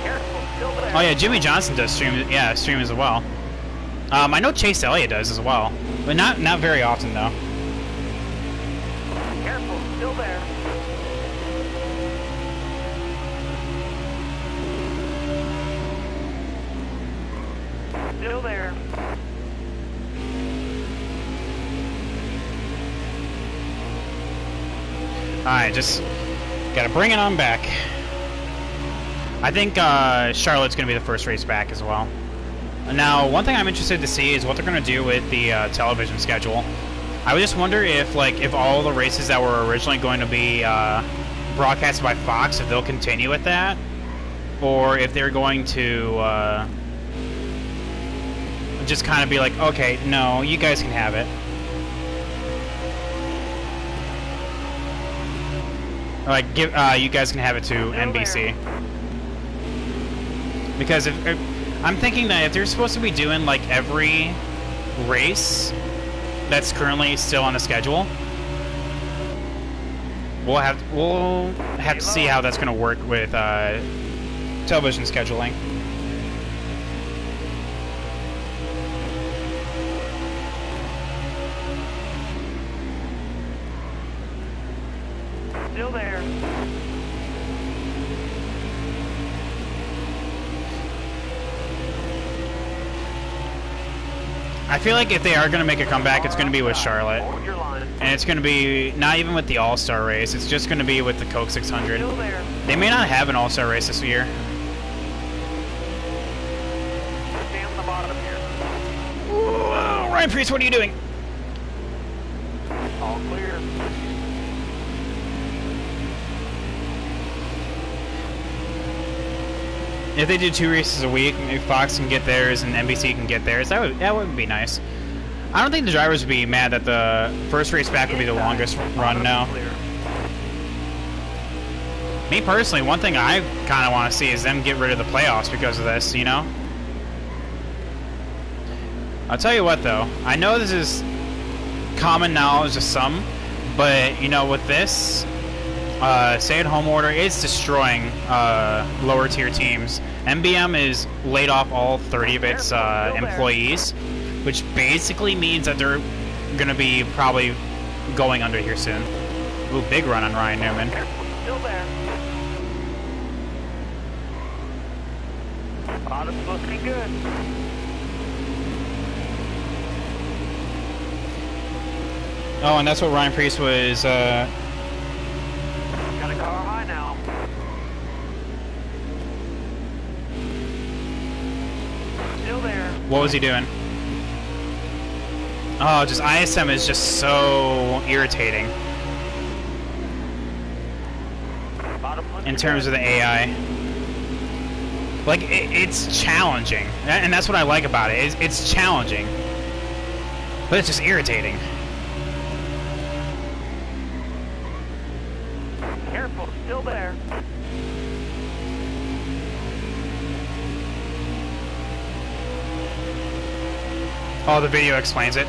Careful, still there. Oh yeah, Jimmy Johnson does stream. Yeah, stream as well. I know Chase Elliott does as well, but not very often though. Careful, still there. Still there. Alright, just gotta bring it on back. I think Charlotte's gonna be the first race back as well. Now, one thing I'm interested to see is what they're gonna do with the television schedule. I would just wonder if, like, if all the races that were originally going to be broadcasted by Fox, if they'll continue with that, or if they're going to just kind of be like, okay, no, you guys can have it. Or like, give you guys can have it to NBC. Because if I'm thinking that if they're supposed to be doing like every race that's currently still on the schedule, we'll have to see how that's going to work with television scheduling. Still there. I feel like if they are going to make a comeback, it's going to be with Charlotte. Hold your line. And it's going to be not even with the All-Star race, it's just going to be with the Coke 600. Still there. They may not have an All-Star race this year. Stay on the bottom here. Whoa, Ryan Priest, what are you doing? All clear. If they do 2 races a week, maybe Fox can get theirs and NBC can get theirs. That would be nice. I don't think the drivers would be mad that the first race back would be the longest run now. Me personally, one thing I kind of want to see is them get rid of the playoffs because of this, you know? I'll tell you what though, I know this is common knowledge to some, but you know, with this, stay-at-home order is destroying lower tier teams. MBM is laid off all 30 of its employees, which basically means that they're going to be probably going under here soon. Ooh, big run on Ryan Newman. Still there. Bottom's looking good. Oh, and that's what Ryan Priest was... Got a car high now. Still there. What was he doing? Oh, just ISM is just so irritating in terms of the AI. Like, it's challenging, and that's what I like about it. It's challenging, but it's just irritating. Careful, still there. Oh, the video explains it.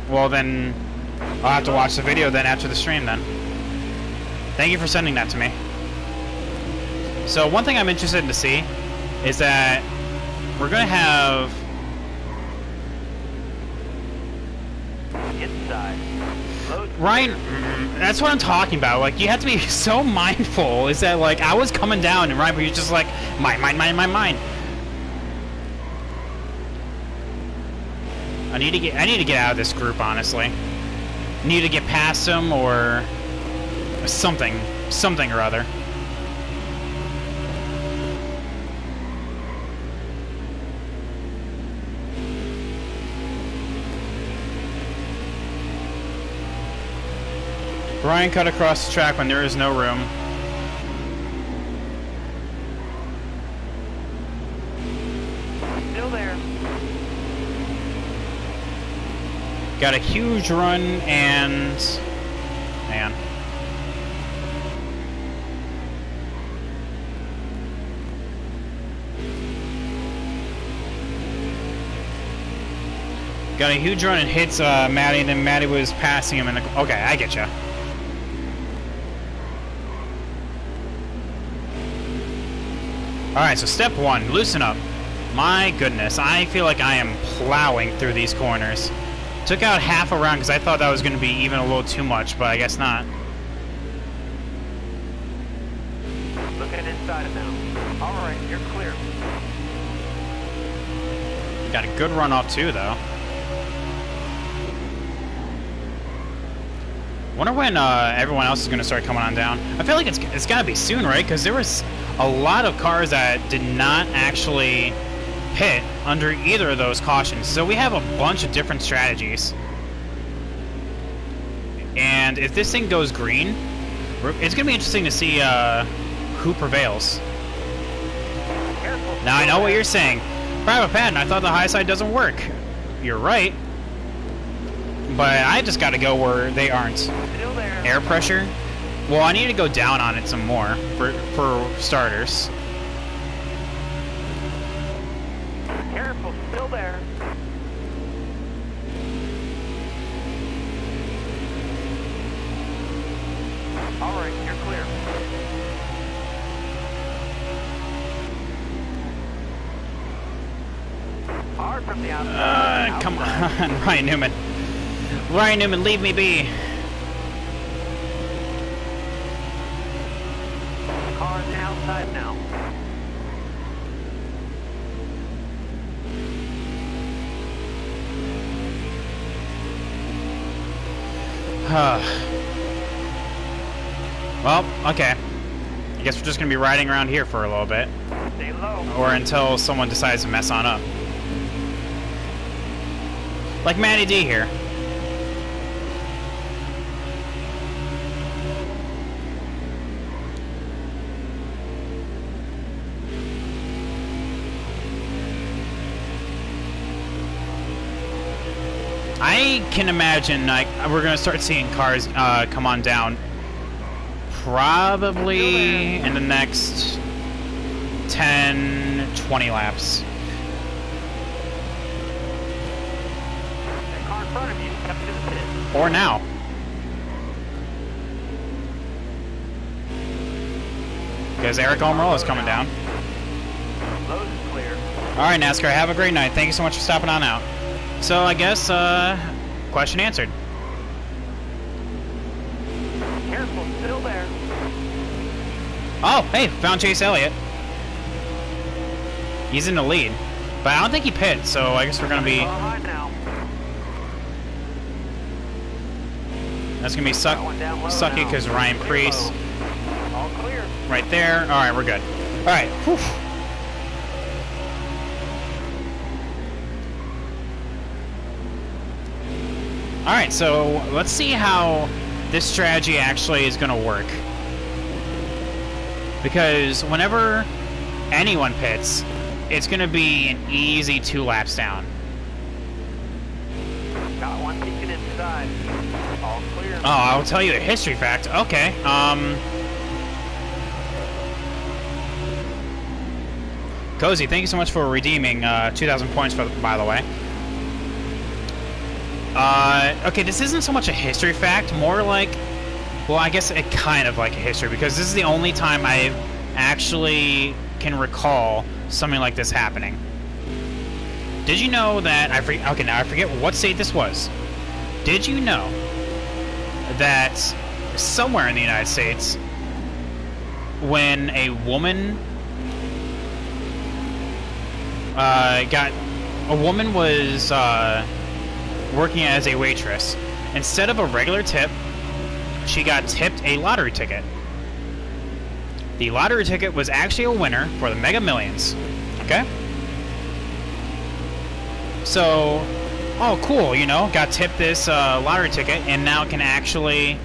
Well, then I'll have to watch the video then after the stream then. Thank you for sending that to me. So one thing I'm interested in to see is that we're going to have... Inside. Ryan, that's what I'm talking about. Like, you have to be so mindful. Is that, like, I was coming down and Ryan was just like, mine. I need to get out of this group, honestly. Need to get past him or something or other. Brian cut across the track when there is no room. Still there. Got a huge run and... man. Got a huge run and hits Maddie, and then Maddie was passing him in the... okay, I get ya. Alright, so step one, loosen up. My goodness, I feel like I am plowing through these corners. Took out half a round because I thought that was going to be even a little too much, but I guess not. Looking inside it now. Alright, you're clear. Got a good run off too, though. Wonder when everyone else is going to start coming on down. I feel like it's got to be soon, right? Because there was a lot of cars that did not actually pit under either of those cautions. So we have a bunch of different strategies. And if this thing goes green, it's going to be interesting to see who prevails. Now, I know what you're saying. Private Patton, I thought the high side doesn't work. You're right. But I just got to go where they aren't. Still there. Air pressure? Well, I need to go down on it some more for starters. Careful, still there. Alright, you're clear. Hard from the outside. Come on, Ryan Newman. Ryan Newman, leave me be. Car on the outside now. Well, okay. I guess we're just gonna be riding around here for a little bit. Stay low. Or until someone decides to mess on up. Like Matty D here. I can imagine like we're gonna start seeing cars come on down probably in the next 10-20 laps. That car in front of you stepped to the pit. Or now. because Eric Almirola is coming down. Low is clear. All right, NASCAR, have a great night. Thank you so much for stopping on out. So I guess question answered. Careful, still there. Oh, hey, found Chase Elliott. He's in the lead, but I don't think he pit, so I guess we're gonna be. High now. That's gonna be sucky because Ryan Preece All clear. right there. All right, we're good. All right. Whew. All right, so let's see how this strategy actually is gonna work. Because whenever anyone pits, it's gonna be an easy 2 laps down. Got one peeking inside. All clear. Oh, I'll tell you a history fact. Okay. Cozy, thank you so much for redeeming 2,000 points, by the way. Okay, this isn't so much a history fact, more like, well, I guess it kind of like a history, because this is the only time I actually can recall something like this happening. Did you know that, okay, now I forget what state this was. Did you know that somewhere in the United States, when a woman was working as a waitress, instead of a regular tip, she got tipped a lottery ticket. The lottery ticket was actually a winner for the Mega Millions. Okay? So, oh cool, you know, got tipped this lottery ticket and now can actually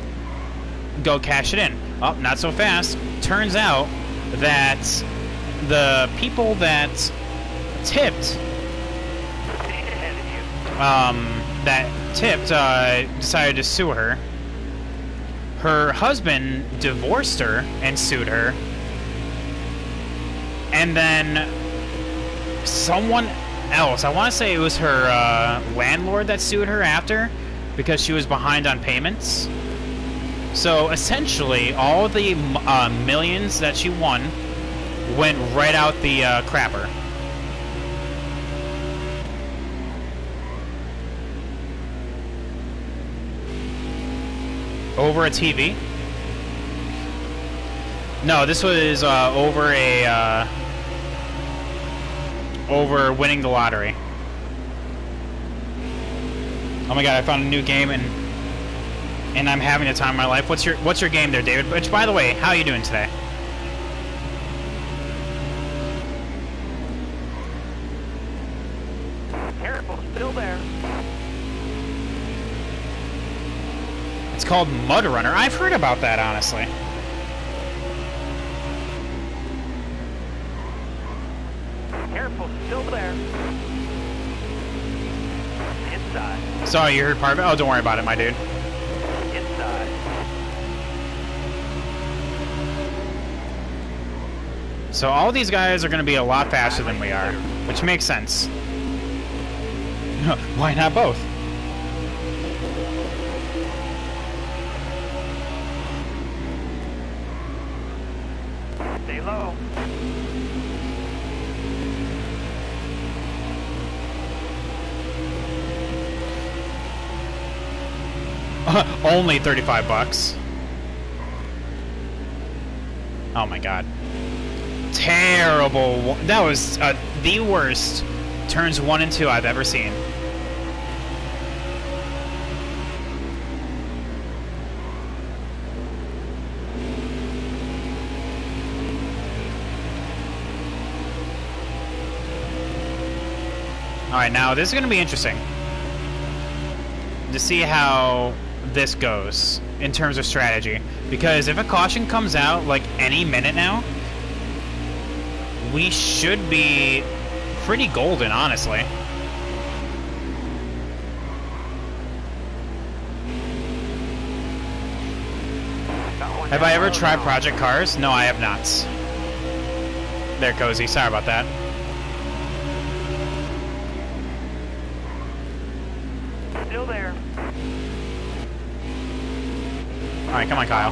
go cash it in. Oh, not so fast. Turns out that the people that tipped decided to sue her. Her husband divorced her and sued her. And then someone else, I want to say it was her landlord that sued her after because she was behind on payments. So essentially, all the millions that she won went right out the crapper. Over a TV? No, this was over winning the lottery. Oh my god, I found a new game and I'm having the time of my life. What's your game there, David? Which, by the way, how are you doing today? Careful, still there. It's called Mud Runner. I've heard about that, honestly. Careful, still there. Inside. Sorry, you heard part of it? Oh, don't worry about it, my dude. Inside. So all these guys are going to be a lot faster than we are, which makes sense. Why not both? Stay low. Only 35 bucks. Oh my god. Terrible. That was the worst turns 1 and 2 I've ever seen. Alright, now this is going to be interesting to see how this goes in terms of strategy. Because if a caution comes out like any minute now, we should be pretty golden, honestly. Have I ever tried Project Cars? No, I have not. There, Cozy. Sorry about that. Still there. Alright, come on, Kyle.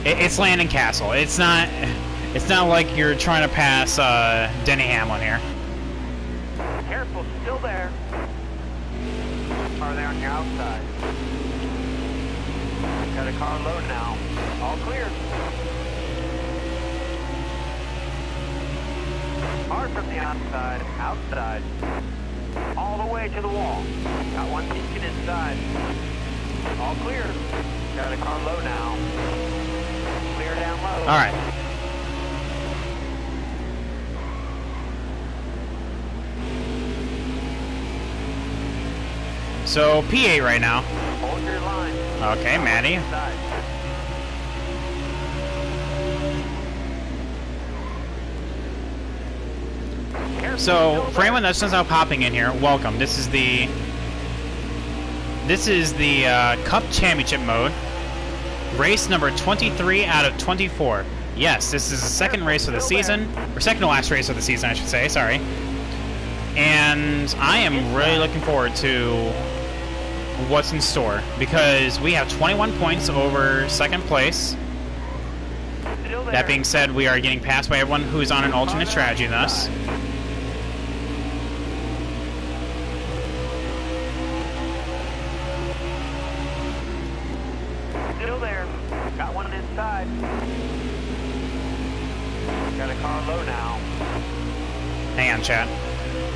It's Landon Castle. It's not It's not like you're trying to pass Denny Hamlin here. Careful, still there. Car there on your outside. Got a car low now. All clear. Hard from the outside, outside. All the way to the wall. Got one peeking inside. All clear. Got a car low now. Clear down low. All right. So P8 right now. Hold your line. Okay, Maddie. Inside. Careful, So still for there. anyone that's just now popping in here, welcome. This is the Cup Championship mode. Race number 23 out of 24. Yes, this is the second race of the season, or second to last race of the season, I should say. Sorry. And I am really looking forward to what's in store because we have 21 points over second place. Still there. That being said, we are getting passed by everyone who's on an alternate strategy than us. Still there. Got one inside. Got a car low now. Hang on, chat.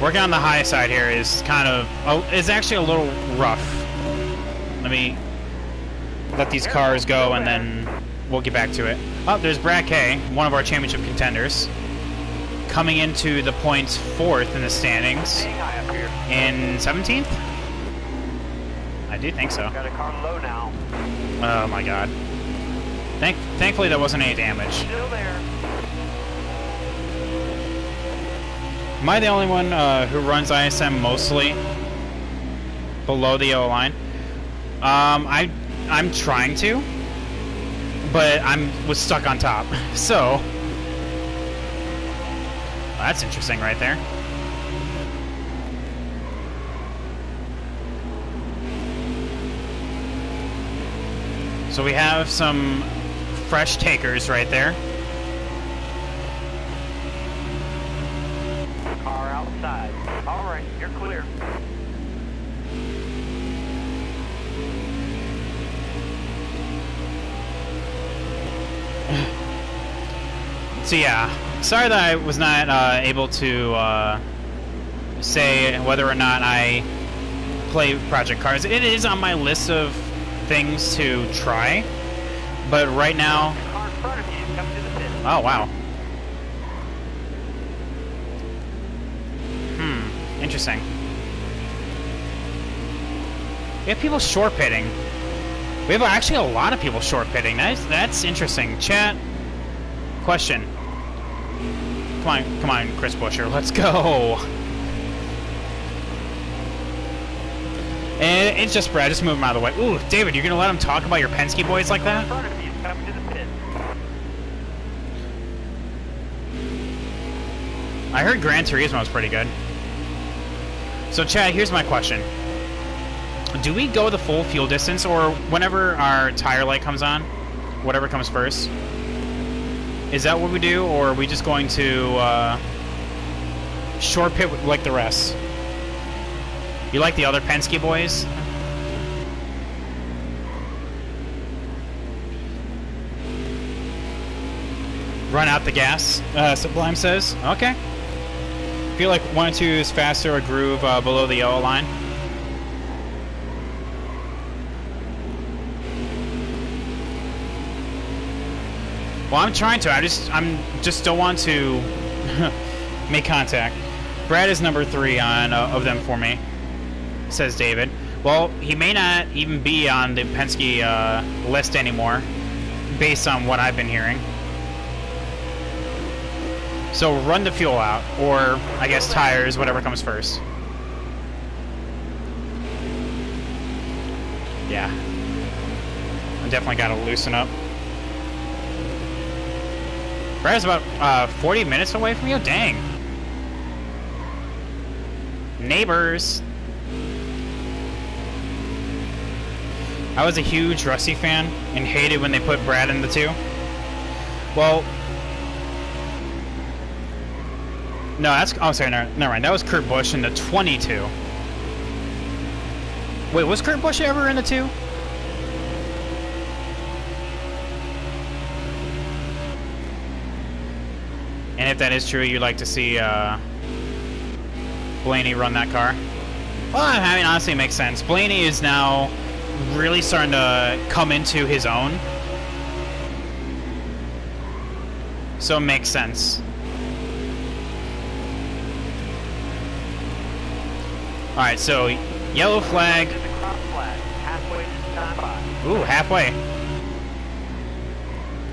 Working on the high side here is kind of... Oh, it's actually a little rough. Let me let these cars go and then we'll get back to it. Oh, there's Brad K, one of our championship contenders, coming into the points 4th in the standings. Staying high up here. In 17th? I do think so. Got a car low now. Oh my god. Thankfully that wasn't any damage. Still there. Am I the only one who runs ISM mostly below the yellow line? I'm trying to, but was stuck on top. So that's interesting right there. So we have some fresh takers right there. Car outside. All right, you're clear. So yeah, sorry that I was not able to say whether or not I play Project Cars. It is on my list of things to try, but right now... Car in front of you, come to the pit. Oh, wow. Interesting. We have people short pitting. We have actually a lot of people short pitting. That's interesting. Chat, question. Come on, Chris Busher, let's go. And it's just Brad, just move him out of the way. Ooh, David, you're gonna let him talk about your Penske boys like Car in that? front of you, come to the pit. I heard Gran Turismo was pretty good. So, Chad, here's my question. Do we go the full fuel distance, or whenever our tire light comes on, whatever comes first? Is that what we do, or are we just going to short pit like the rest? You like the other Penske boys? Run out the gas, Sublime says. Okay. Feel like 1 and 2 is faster, a groove below the yellow line. Well, I'm trying to. I just don't want to make contact. Brad is number 3 on of them for me, says David. Well, he may not even be on the Penske list anymore, based on what I've been hearing. So run the fuel out, or I guess tires, whatever comes first. Yeah. I definitely got to loosen up. Brad's about 40 minutes away from you? Dang. Neighbors. I was a huge Rusty fan and hated when they put Brad in the 2. Well, No, that's... Oh, sorry, never mind. That was Kurt Busch in the 22. Wait, was Kurt Busch ever in the 2? And if that is true, you'd like to see Blaney run that car? Well, I mean, honestly, it makes sense. Blaney is now really starting to come into his own. So it makes sense. Alright, so yellow flag. Ooh, halfway.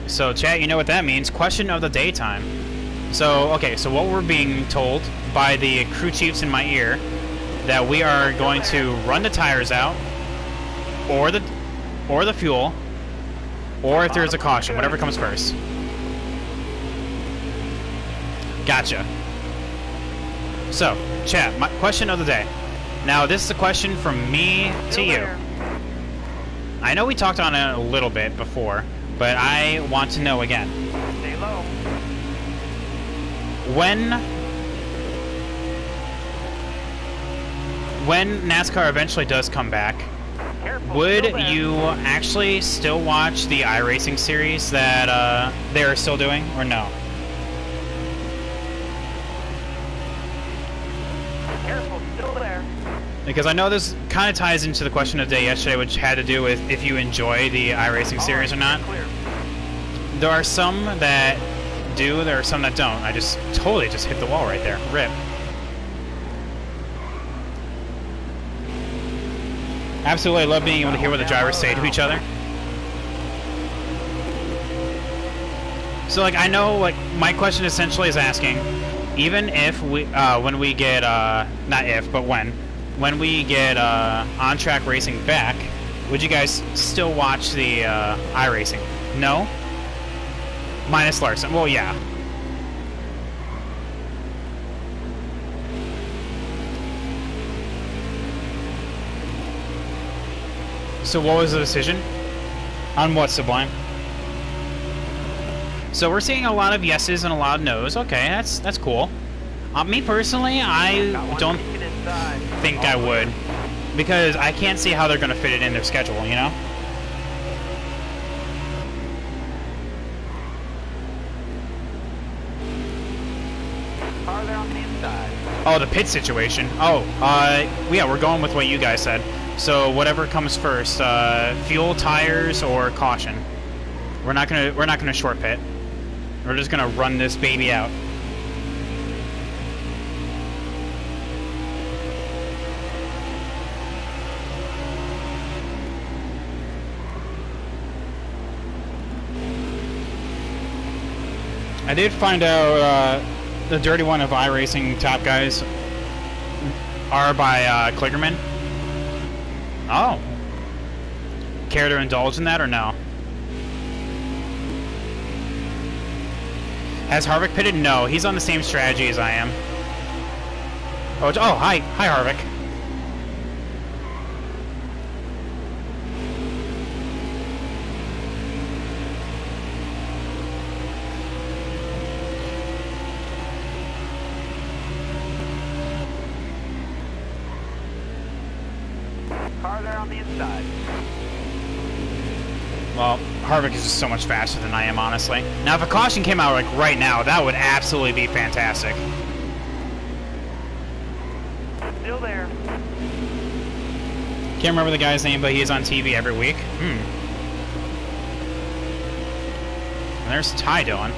So, chat, you know what that means. Question of the daytime. So, okay, so what we're being told by the crew chiefs in my ear, that we are going to run the tires out, or the fuel, or if there's a caution, whatever comes first. Gotcha. So, chat, my question of the day. Now, this is a question from me to you. I know we talked on it a little bit before, but I want to know again. Stay low. When NASCAR eventually does come back, would you actually still watch the iRacing series that they're still doing, or no? Careful, still there. Because I know this kind of ties into the question of the day yesterday, which had to do with if you enjoy the iRacing series or not. There are some that do, there are some that don't. I just totally just hit the wall right there. Rip. Absolutely, I love being able to hear what the drivers say to each other. So, like, I know, like, my question essentially is asking, even if we, when we get, not if, but when we get, on-track racing back, would you guys still watch the, iRacing? No? Minus Larson. Well, yeah. So what was the decision? On what, Sublime? So we're seeing a lot of yeses and a lot of no's. Okay, that's cool. Me personally, I don't think I would. Because I can't see how they're going to fit it in their schedule, you know? Oh, the pit situation. Oh, yeah, we're going with what you guys said. So whatever comes first, fuel, tires, or caution. We're not gonna short pit. We're just gonna run this baby out. I did find out the dirty one of iRacing top guys are by Kligerman. Oh. Care to indulge in that or no? Has Harvick pitted? No, he's on the same strategy as I am. Oh, hi Harvick. Car there on the inside. Well, Harvick is just so much faster than I am, honestly. Now, if a caution came out like right now, that would absolutely be fantastic. Still there. Can't remember the guy's name, but he is on TV every week. And there's Ty Dillon.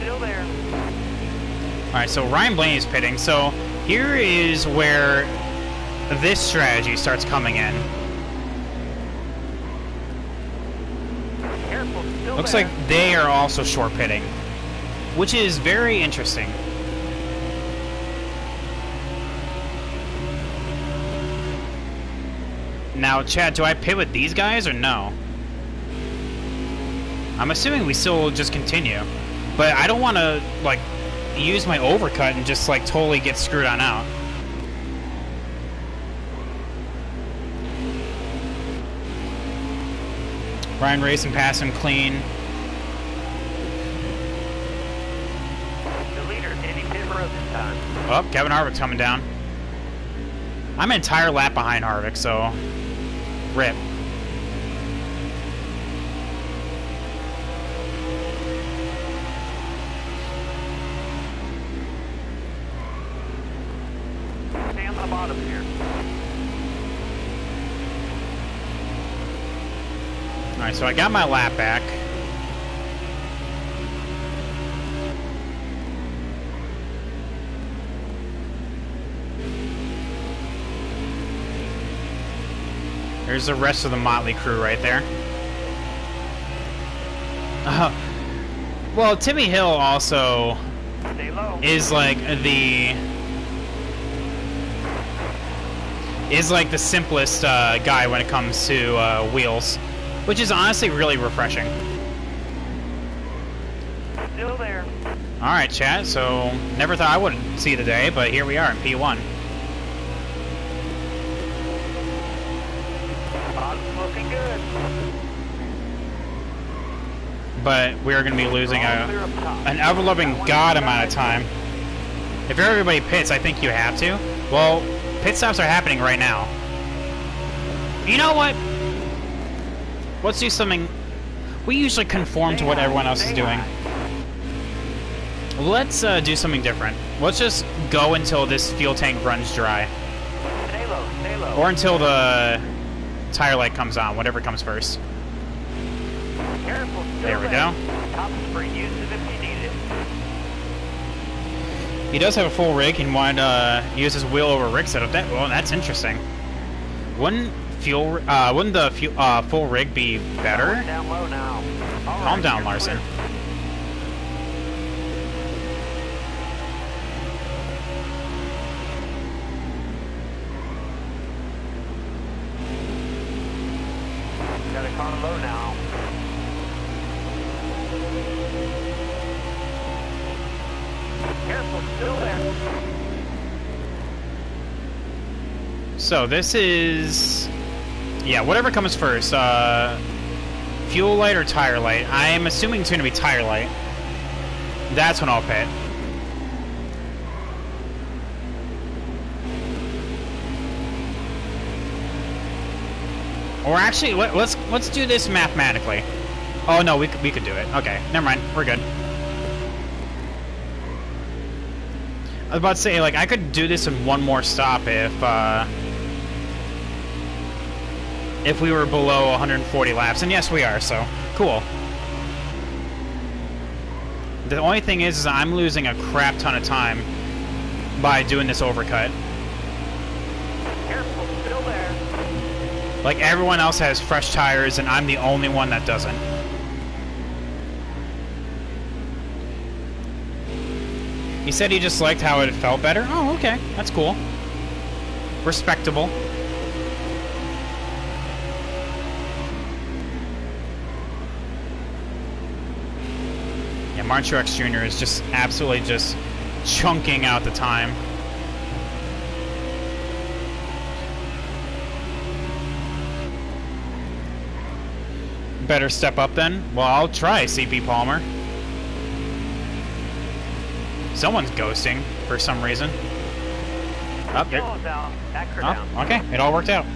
Still there. Alright, so Ryan Blaney's pitting. So here is where this strategy starts coming in. Careful, still Looks there. like they are also short pitting, which is very interesting. Now, Chad, do I pit with these guys or no? I'm assuming we still will just continue, but I don't want to, like, use my overcut and just, like, totally get screwed on out. Ryan Racing passed him clean. The leader, Andy pit road this time. Oh, Kevin Harvick's coming down. I'm an entire lap behind Harvick, so rip. Stay on the bottom here. Alright, so I got my lap back. There's the rest of the Motley crew right there. Well, Timmy Hill also Stay low. is like the simplest guy when it comes to wheels, which is honestly really refreshing. Still there. All right, chat. So never thought I would see the day, but here we are in P1. Bottom's looking good. But we are going to be losing All clear up top. an ever-loving god amount of time. If everybody pits, I think you have to. Well, pit stops are happening right now. You know what? Let's do something. We usually conform to what everyone else is doing. Let's do something different. Let's just go until this fuel tank runs dry. Stay low, stay low. Or until the tire light comes on, whatever comes first. Careful, still There we go. Top spring, use it if you need it. He does have a full rig and wanted to use his wheel over rig setup. Well, that's interesting. Wouldn't the full rig be better? Down low now. All Calm right, down, you're Larson. clear. Got a car low now. Careful, still there. So this is, yeah, whatever comes first. Fuel light or tire light? I am assuming it's going to be tire light. That's when I'll pit. Or actually, let's do this mathematically. Oh no, we could do it. Okay, never mind. We're good. I was about to say, like, I could do this in one more stop if we were below 140 laps, and yes, we are. So cool. The only thing is I'm losing a crap ton of time by doing this overcut. Careful, still there. Like, everyone else has fresh tires, and I'm the only one that doesn't. He said he just liked how it felt better. Oh, okay. That's cool. Respectable. Yeah, Martin Truex Jr. is just absolutely just chunking out the time. Better step up then? Well, I'll try, CP Palmer. Someone's ghosting for some reason. Up there. Yellow's out. Backer down. Oh, okay. It all worked out.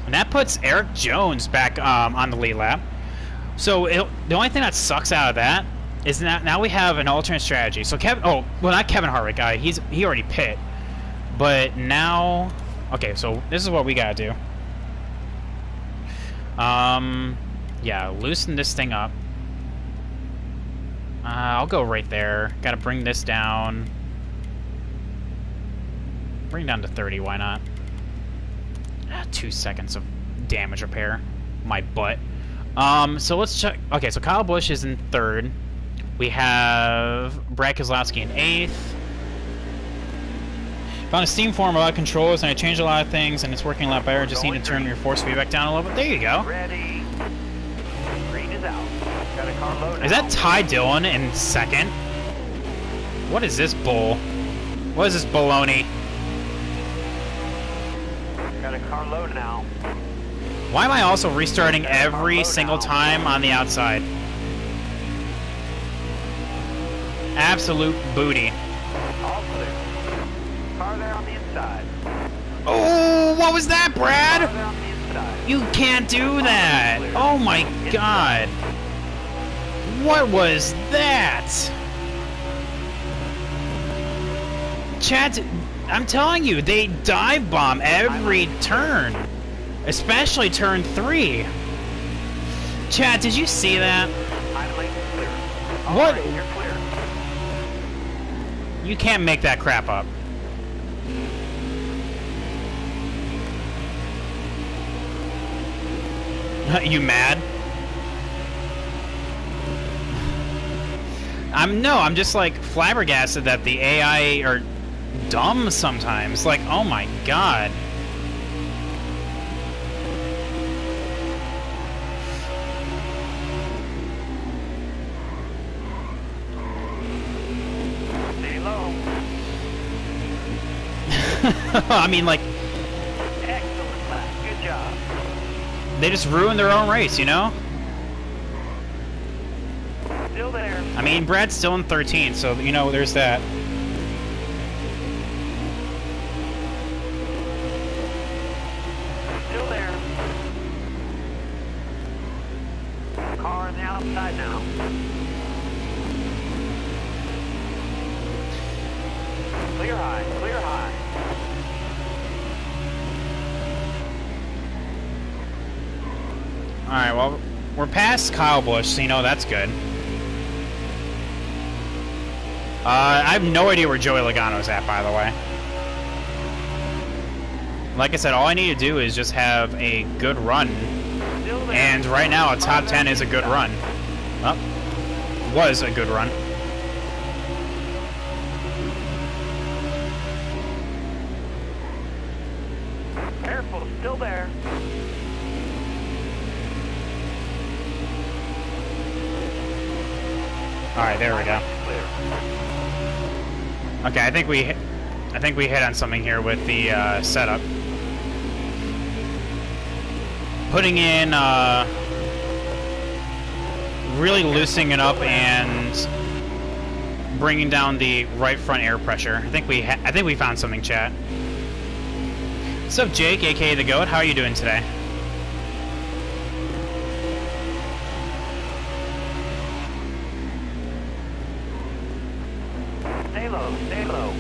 And that puts Eric Jones back on the lead lap. So the only thing that sucks out of that is that now we have an alternate strategy. So not Kevin Harvick. He already pit. But now, okay. So this is what we gotta do. Yeah, loosen this thing up. I'll go right there. Gotta bring this down. Bring it down to 30, why not? 2 seconds of damage repair. My butt. So let's check. Okay, so Kyle Busch is in 3rd. We have Brad Keselowski in 8th. Found a Steam forum about controllers, and I changed a lot of things, and it's working a lot better. Just need to turn your force feedback down a little bit. There you go. Ready. Green is out. Got a car low now. Is that Ty Dillon in 2nd? What is this bull? What is this baloney? Got Got a car low now. Why am I also restarting every single time on the outside? Absolute booty. All clear. Car there on the inside. Oh, what was that, Car Brad? there on the inside. You can't do that. Oh my god. What was that? Chad, I'm telling you, they dive bomb every turn. Especially turn 3. Chad, did you see that? Idling clear. What? Right, you're clear. You can't make that crap up. You mad? I'm just like flabbergasted that the AI are dumb sometimes. Like, oh my god. Stay low. I mean, like, Excellent lap. Good job. they just ruined their own race, you know? Still there. I mean, Brad's still in 13, so, you know, there's that. Still there. Car on the outside now. Clear high. Clear high. Alright, well, we're past Kyle Busch, so you know that's good. I have no idea where Joey Logano's at, by the way. Like I said, all I need to do is just have a good run. Still there. And right now, a top 10 is a good run. Well, was a good run. Careful. Still there. Alright, there we go. Clear. Okay, I think we hit on something here with the setup. Putting in, really loosening it up and bringing down the right front air pressure. I think we found something, chat. What's up, Jake, aka the Goat? How are you doing today? Stay low. Stay low.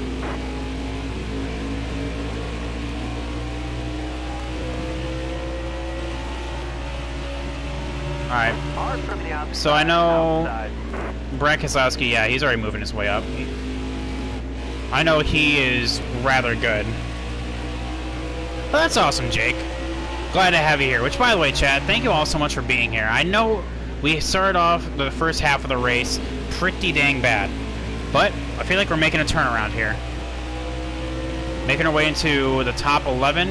Alright, Hard from the outside. so I know Outside. Brad Keselowski, yeah, he's already moving his way up. I know he is rather good. Well, that's awesome, Jake. Glad to have you here. Which, by the way, chat, thank you all so much for being here. I know we started off the first half of the race pretty dang bad, but I feel like we're making a turnaround here. Making our way into the top 11,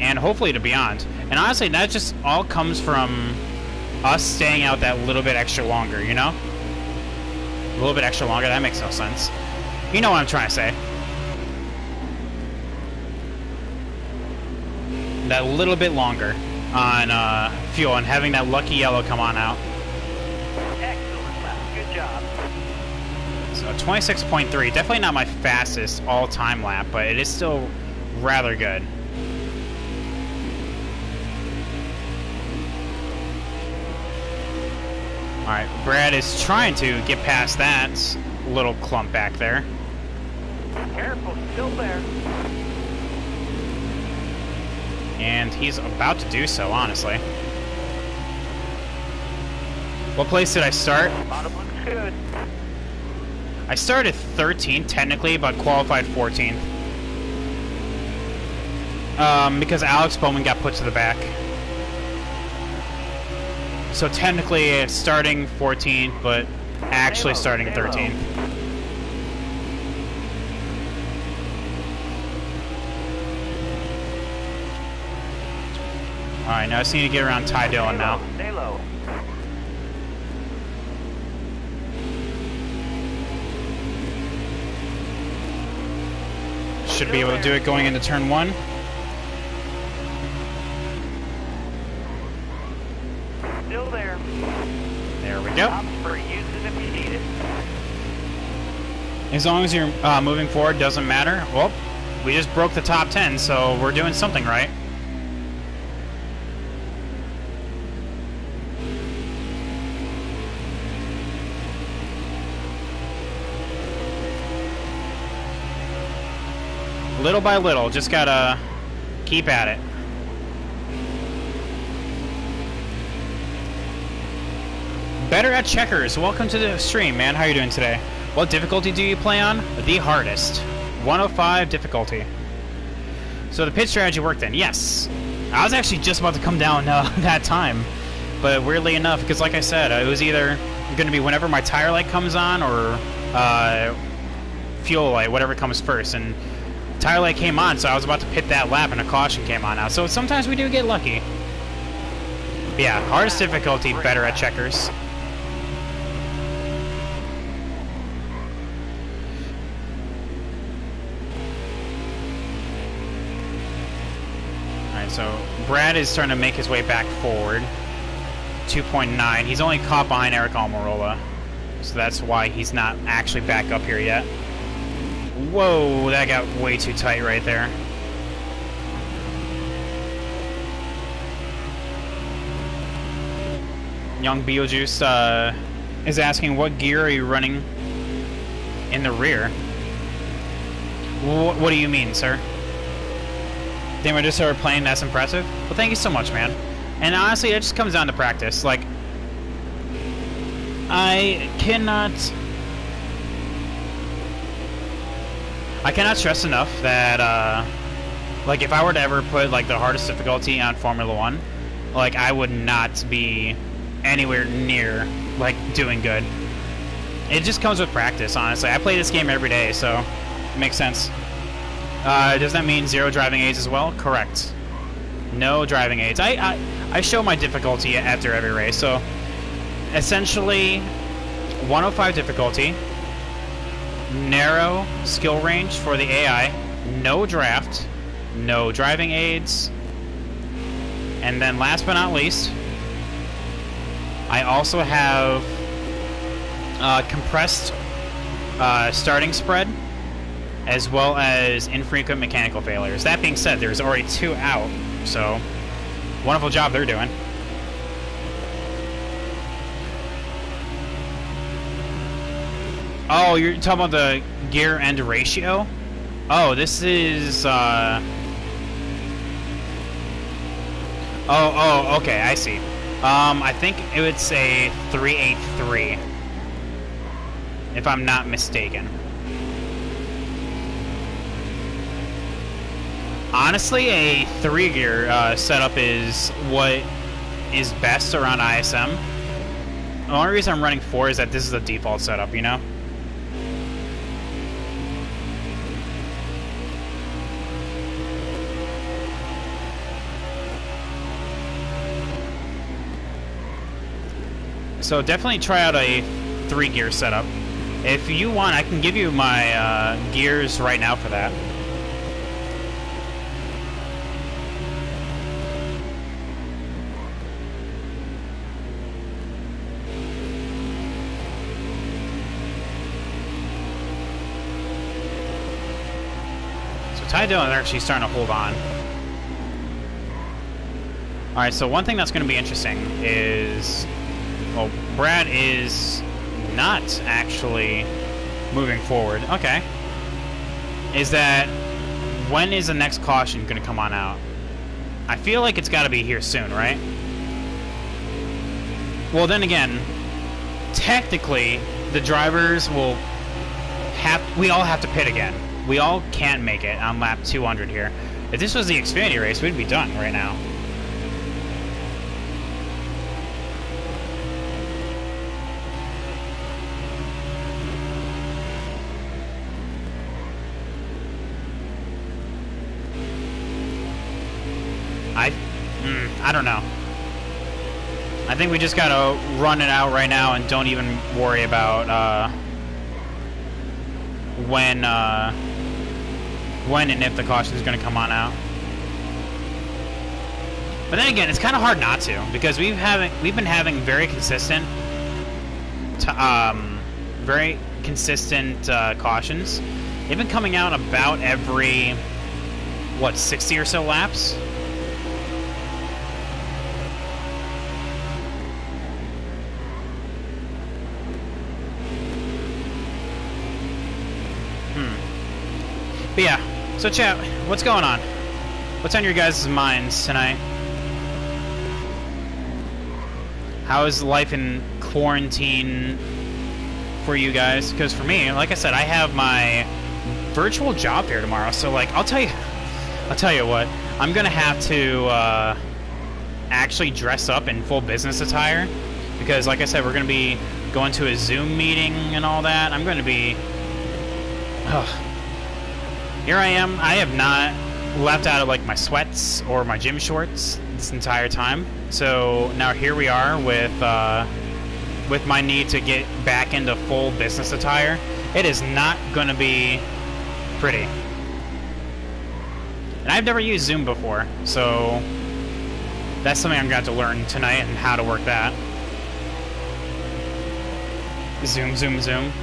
and hopefully to beyond. And honestly, that just all comes from us staying out that little bit extra longer, you know? A little bit extra longer, that makes no sense. You know what I'm trying to say. That little bit longer on fuel and having that lucky yellow come on out. Excellent lap. Good job. So 26.3, definitely not my fastest all-time lap, but it is still rather good. Alright, Brad is trying to get past that little clump back there. Careful. Still there. And he's about to do so, honestly. What place did I start? Bottom looks good. I started 13th technically, but qualified 14th. Because Alex Bowman got put to the back. So technically it's starting 14th, but actually starting 13th. Alright, now I just need to get around Ty Dillon now. Stay low. Should be able to do it going into turn 1. Still there. There we go. Option for use it if you need it. As long as you're moving forward, doesn't matter. Well, we just broke the top 10, so we're doing something right. Little by little, just gotta keep at it. Better at checkers, welcome to the stream, man. How are you doing today? What difficulty do you play on? The hardest. 105 difficulty. So the pit strategy worked then, yes. I was actually just about to come down that time. But weirdly enough, because like I said, it was either going to be whenever my tire light comes on or fuel light, whatever comes first. And tire light came on, so I was about to pit that lap and a caution came on now. So sometimes we do get lucky. But yeah, hardest difficulty, better at checkers. Alright, so Brad is starting to make his way back forward. 2.9. He's only caught behind Eric Almirola. So that's why he's not actually back up here yet. Whoa, that got way too tight right there. Young Beetlejuice is asking, what gear are you running in the rear? What do you mean, sir? Damn, I just started playing. That's impressive. Well, thank you so much, man. And honestly, it just comes down to practice. Like, I cannot stress enough that, like, if I were to ever put, like, the hardest difficulty on Formula 1, like, I would not be anywhere near, like, doing good. It just comes with practice, honestly. I play this game every day, so it makes sense. Does that mean 0 driving aids as well? Correct. No driving aids. I show my difficulty after every race, so essentially 105 difficulty, narrow skill range for the AI, no draft, no driving aids, and then last but not least, I also have compressed starting spread, as well as infrequent mechanical failures. That being said, there's already 2 out, so wonderful job they're doing. Oh, you're talking about the gear end ratio? Oh, this is oh, okay, I see. I think it's a 383, if I'm not mistaken. Honestly, a 3-gear setup is what is best around ISM. The only reason I'm running 4 is that this is the default setup, you know? So definitely try out a 3-gear setup. If you want, I can give you my gears right now for that. Ty Dillon is actually starting to hold on. Alright, so one thing that's going to be interesting is... well, Brad is not actually moving forward. Okay. Is that... when is the next caution going to come on out? I feel like it's got to be here soon, right? Well, then again, technically, the drivers will have... we all have to pit again. We all can't make it on lap 200 here. If this was the Xfinity race, we'd be done right now. I don't know. I think we just gotta run it out right now and don't even worry about when when and if the caution is going to come on out. But then again, it's kind of hard not to, because we've been having very consistent cautions. They've been coming out about every, what, 60 or so laps? But yeah, so chat, what's going on? What's on your guys' minds tonight? How is life in quarantine for you guys? Because for me, like I said, I have my virtual job fair tomorrow. So like, I'll tell you what, I'm gonna have to actually dress up in full business attire, because like I said, we're gonna be going to a Zoom meeting and all that. I'm gonna be. Here I am. I have not left out of like my sweats or my gym shorts this entire time. So now here we are with my need to get back into full business attire. It is not going to be pretty. And I've never used Zoom before, so that's something I'm going to have to learn tonight and how to work that. Zoom, zoom, zoom.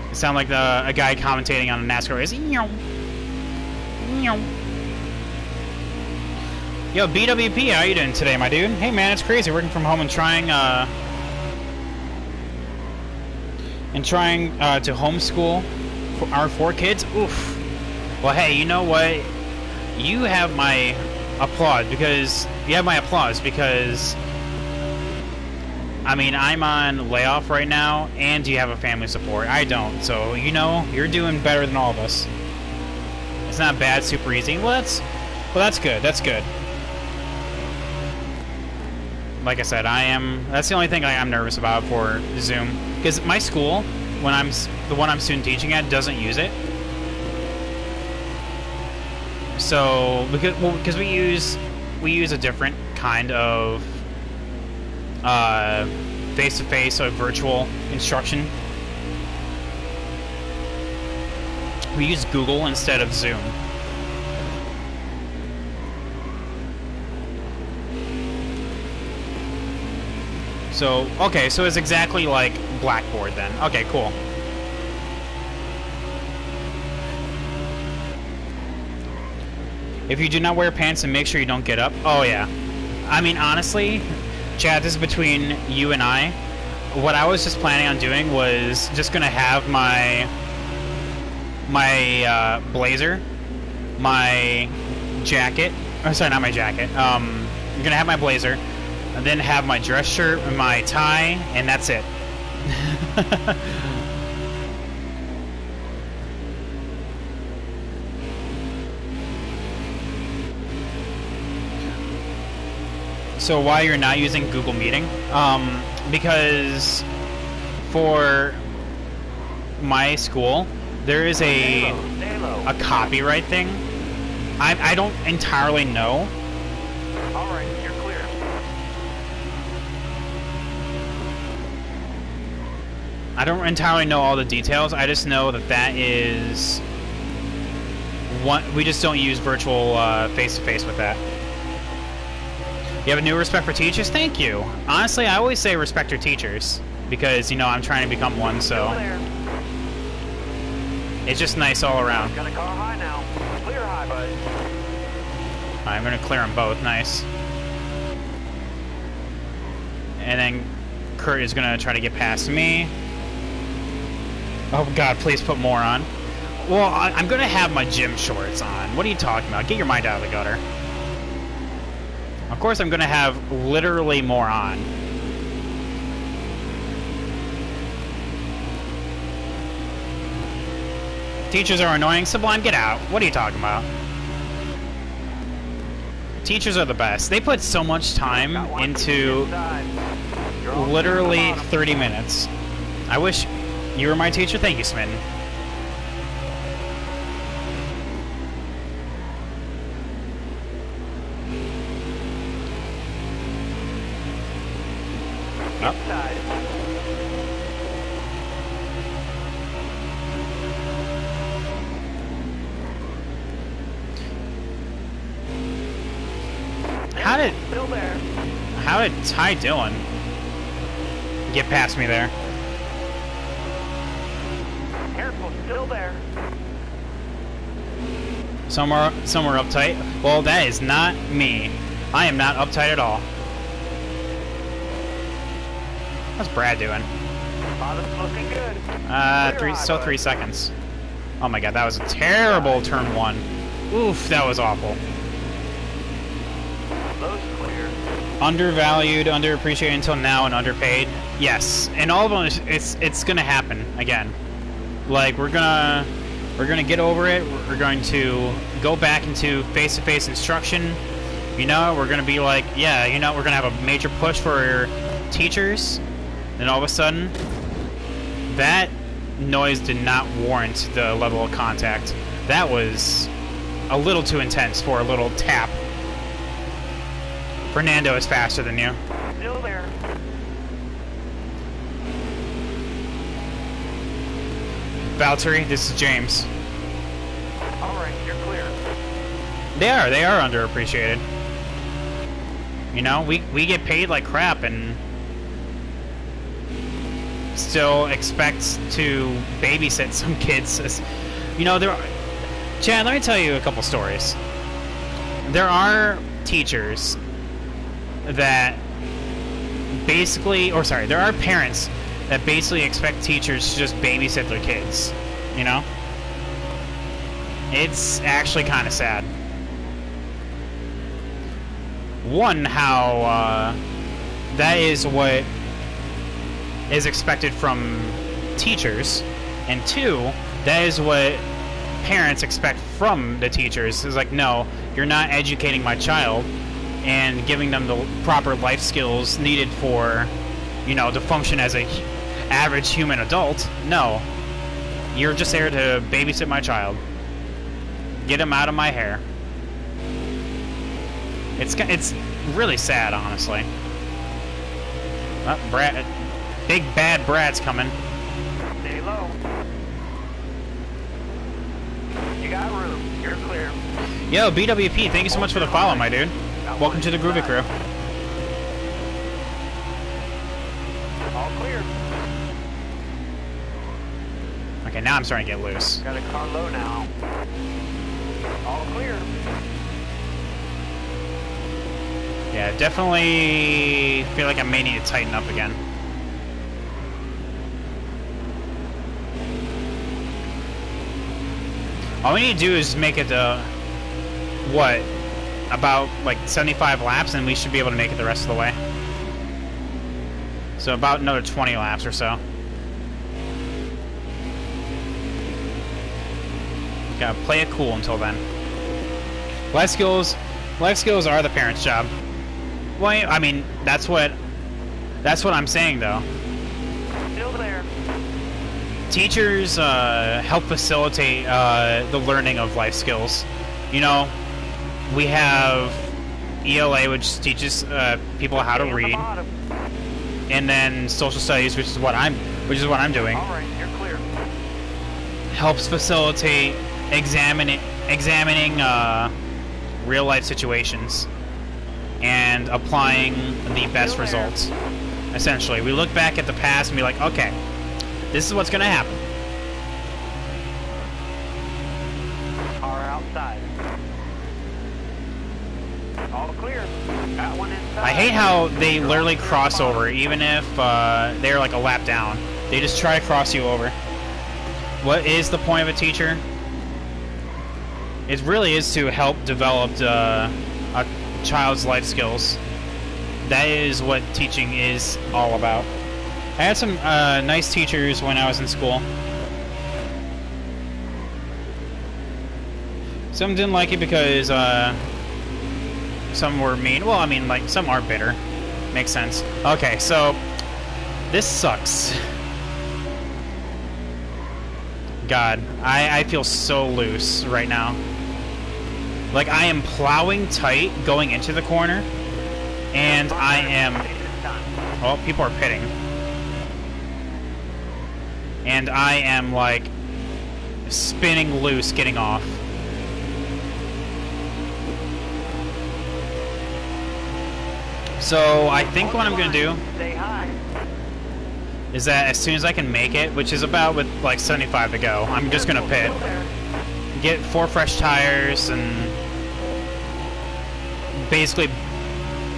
You sound like a guy commentating on a NASCAR race. Yo, BWP, how you doing today, my dude? Hey, man, it's crazy working from home and trying to homeschool our 4 kids. Oof. Well, hey, you know what? You have my applause because I mean, I'm on layoff right now, and you have a family support. I don't, so you know you're doing better than all of us. It's not bad, super easy. Well, that's good. That's good. Like I said, that's the only thing I'm nervous about for Zoom, because my school, the one I'm student teaching at, doesn't use it. So because we use a different kind of face-to-face or virtual instruction. We use Google instead of Zoom. So, okay, so it's exactly like Blackboard then. Okay, cool. If you do not wear pants, and make sure you don't get up. Oh yeah. I mean, honestly, Chad, this is between you and I. What I was just planning on doing was just gonna have my blazer, my jacket. Oh, sorry, not my jacket. I'm gonna have my blazer, and then have my dress shirt and my tie, and that's it. So why you're not using Google Meeting? Because for my school, there is a copyright thing. I don't entirely know. All right, you're clear. I don't entirely know all the details. I just know that is one. We just don't use virtual face-to-face with that. You have a new respect for teachers? Thank you. Honestly, I always say respect your teachers because, you know, I'm trying to become one, so it's just nice all around. Got a car high now. Clear high, bud. I'm going to clear them both. Nice. And then Kurt is going to try to get past me. Oh, God, please put more on. Well, I'm going to have my gym shorts on. What are you talking about? Get your mind out of the gutter. Of course, I'm going to have literally more on. Teachers are annoying. Sublime, get out. What are you talking about? Teachers are the best. They put so much time into literally 30 minutes. I wish you were my teacher. Thank you, Smitten. Still there. How did Ty Dillon get past me there? Careful, still there. Somewhere uptight. Well, that is not me. I am not uptight at all. How's Brad doing? Bottom's looking good. Still 3 seconds. Oh my god, that was a terrible turn 1. Oof, that was awful. Those clear. Undervalued, underappreciated until now, and underpaid. Yes, and all of them. It's gonna happen again. Like we're gonna get over it. We're going to go back into face-to-face instruction. You know, we're gonna be like, yeah, you know, we're gonna have a major push for teachers. Then all of a sudden, that noise did not warrant the level of contact. That was a little too intense for a little tap. Fernando is faster than you. Still there. Valtteri, this is James. Alright, you're clear. They are underappreciated. You know, we get paid like crap and still expect to babysit some kids. You know, Chad, let me tell you a couple stories. There are teachers that there are parents that basically expect teachers to just babysit their kids, you know? It's actually kind of sad. One, how that is what is expected from teachers, and two, that is what parents expect from the teachers. It's like, no, you're not educating my child and giving them the proper life skills needed for, you know, to function as a average human adult. No, you're just there to babysit my child. Get him out of my hair. It's really sad, honestly. Oh, Big bad Brad's coming. Stay low. You got room. You're clear. Yo, BWP, thank you so much for the follow, my dude. Welcome to the Groovy Crew. All clear. Okay, now I'm starting to get loose. Got a car low now. All clear. Yeah, definitely feel like I may need to tighten up again. All we need to do is make it what, about like 75 laps, and we should be able to make it the rest of the way. So about another 20 laps or so. Gotta play it cool until then. Life skills are the parents' job. Well, I mean, that's what I'm saying, though. Still there. Teachers help facilitate the learning of life skills. You know, we have ELA, which teaches people how to read, and then social studies, which is what I'm doing. All right, you're clear. Helps facilitate examining real life situations and applying the best results. Essentially, we look back at the past and be like, okay, this is what's going to happen. Car outside. All clear. Got one inside. I hate how they literally cross over, even if they're like a lap down. They just try to cross you over. What is the point of a teacher? It really is to help develop a child's life skills. That is what teaching is all about. I had some nice teachers when I was in school. Some didn't like it because some were mean. Well, I mean, like, some are bitter. Makes sense. Okay, so this sucks. God, I feel so loose right now. Like, I am plowing tight going into the corner, and I am... Oh, people are pitting. And I am, like, spinning loose getting off. So I think what I'm gonna do Stay high. is that as soon as I can make it, which is about with like 75 to go, I'm just gonna pit, get 4 fresh tires, and basically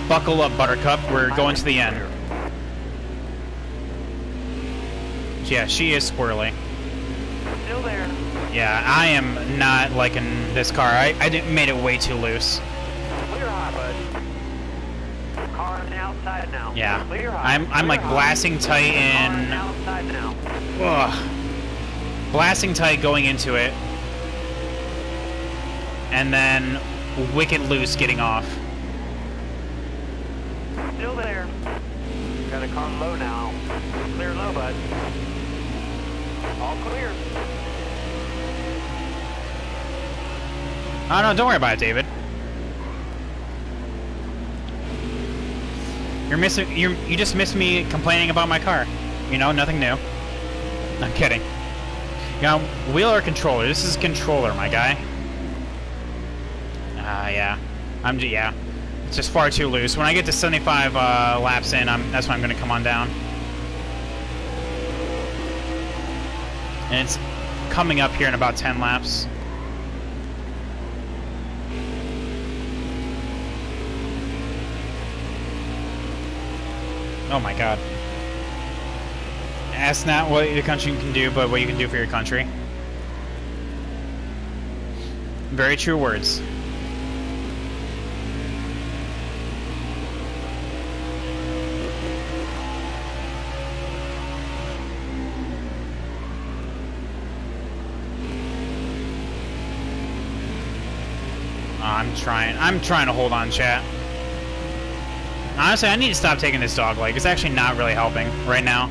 buckle up, Buttercup. We're going to the end. Yeah, she is squirrely. Still there. Yeah, I am not liking this car. I made it way too loose. Clear high, bud. Car on the outside now. Yeah, Clear high. I'm like blasting tight Car on in. the outside now. Ugh. Blasting tight going into it, and then wicked loose getting off. Still there. Got a car low now. Clear low, bud. All clear. Oh no, don't worry about it, David. You just missed me complaining about my car. You know, nothing new. I'm kidding. You know, wheel or controller? This is controller, my guy. Yeah. Yeah. It's just far too loose. When I get to 75 laps in, that's when I'm gonna come on down. And it's coming up here in about 10 laps. Oh my god. Ask not what your country can do, but what you can do for your country. Very true words. I'm trying to hold on, chat. Honestly, I need to stop taking this dog leg. It's actually not really helping right now.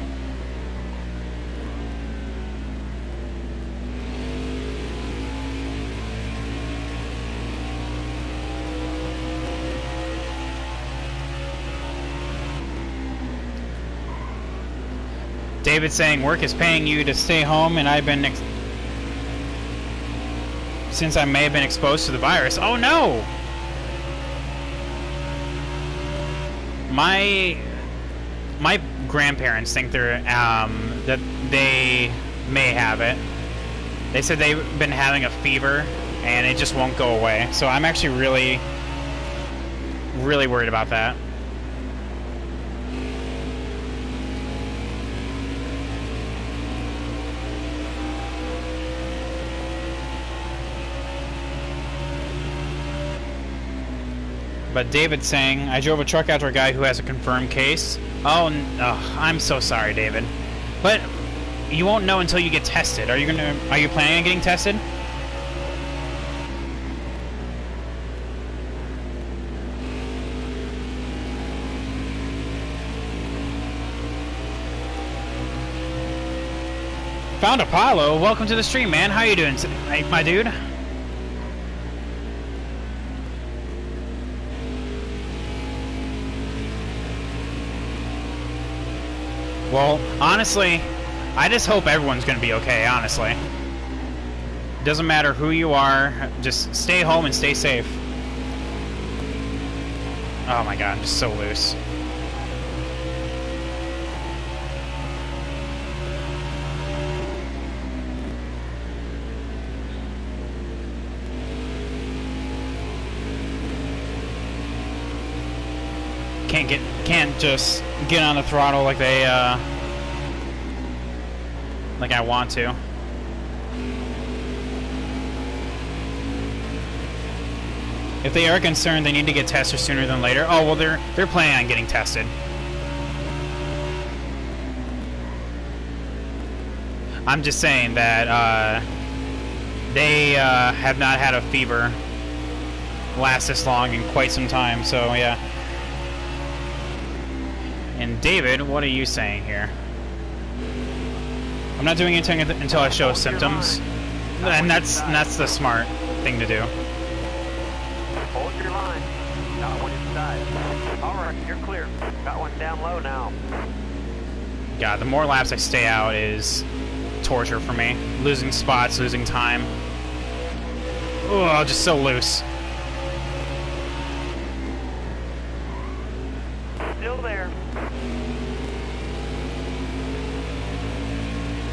David saying work is paying you to stay home, and I've been since I may have been exposed to the virus. Oh no! My grandparents think they're that they may have it. They said they've been having a fever and it just won't go away. So I'm actually really worried about that. But David's saying, I drove a truck after a guy who has a confirmed case. Oh, I'm so sorry, David. But you won't know until you get tested. Are you planning on getting tested? Found Apollo. Welcome to the stream, man. How you doing, my dude? Well, honestly, I just hope everyone's going to be okay, honestly. Doesn't matter who you are, just stay home and stay safe. Oh my god, I'm just so loose. Can't just get on the throttle like they like I want to. If they are concerned, they need to get tested sooner than later. Oh well, they're planning on getting tested. I'm just saying that they have not had a fever last this long in quite some time. So yeah. And David, what are you saying here? I'm not doing anything until I show symptoms, and that's the smart thing to do. Hold your line. Got one inside. All right, you're clear. Got one down low now. God, the more laps I stay out is torture for me. Losing spots, losing time. Oh, just so loose.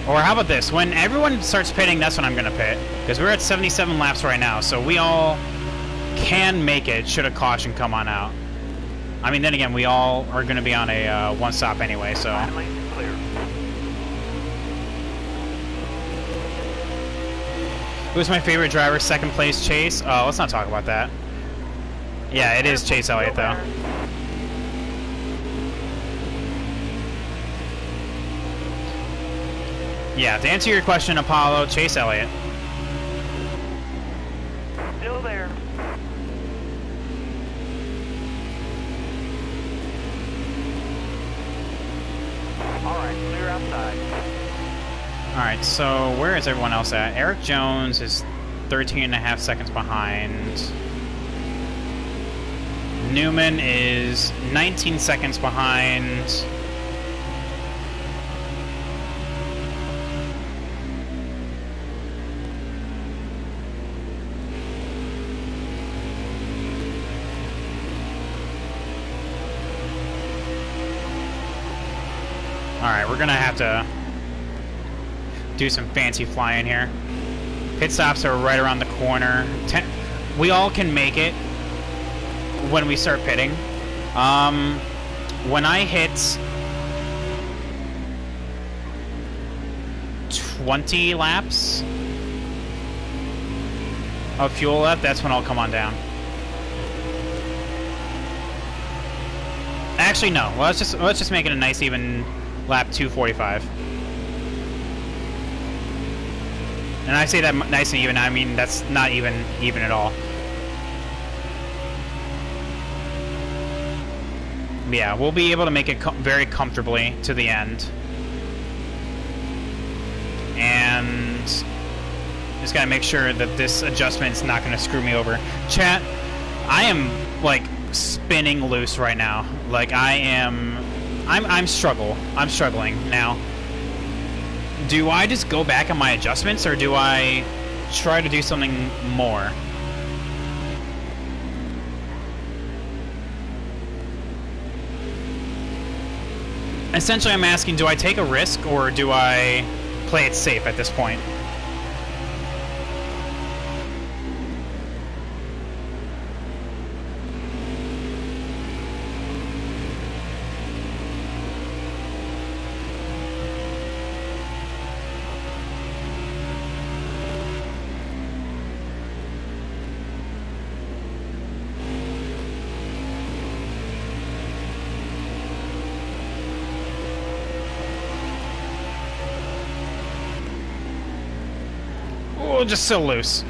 Or how about this? When everyone starts pitting, that's when I'm going to pit. Because we're at 77 laps right now, so we all can make it should a caution come on out. I mean, then again, we all are going to be on a one stop anyway, so. Clear. Who's my favorite driver? Second place, Chase. Oh, let's not talk about that. Yeah, it is Chase Elliott, though. Yeah, to answer your question, Apollo, Chase Elliott. Still there. Alright, clear outside. Alright, so where is everyone else at? Eric Jones is 13.5 seconds behind. Newman is 19 seconds behind. Alright, we're gonna have to do some fancy flying here. Pit stops are right around the corner. We all can make it when we start pitting. When I hit 20 laps of fuel left, that's when I'll come on down. Actually, no. Well, let's just make it a nice even lap 245. And I say that nice and even, I mean that's not even at all. Yeah, we'll be able to make it very comfortably to the end. And just gotta make sure that this adjustment's not gonna screw me over. Chat, I am like spinning loose right now. Like I'm struggling now. Do I just go back on my adjustments or do I try to do something more? Essentially, I'm asking, do I take a risk or do I play it safe at this point? Just so loose.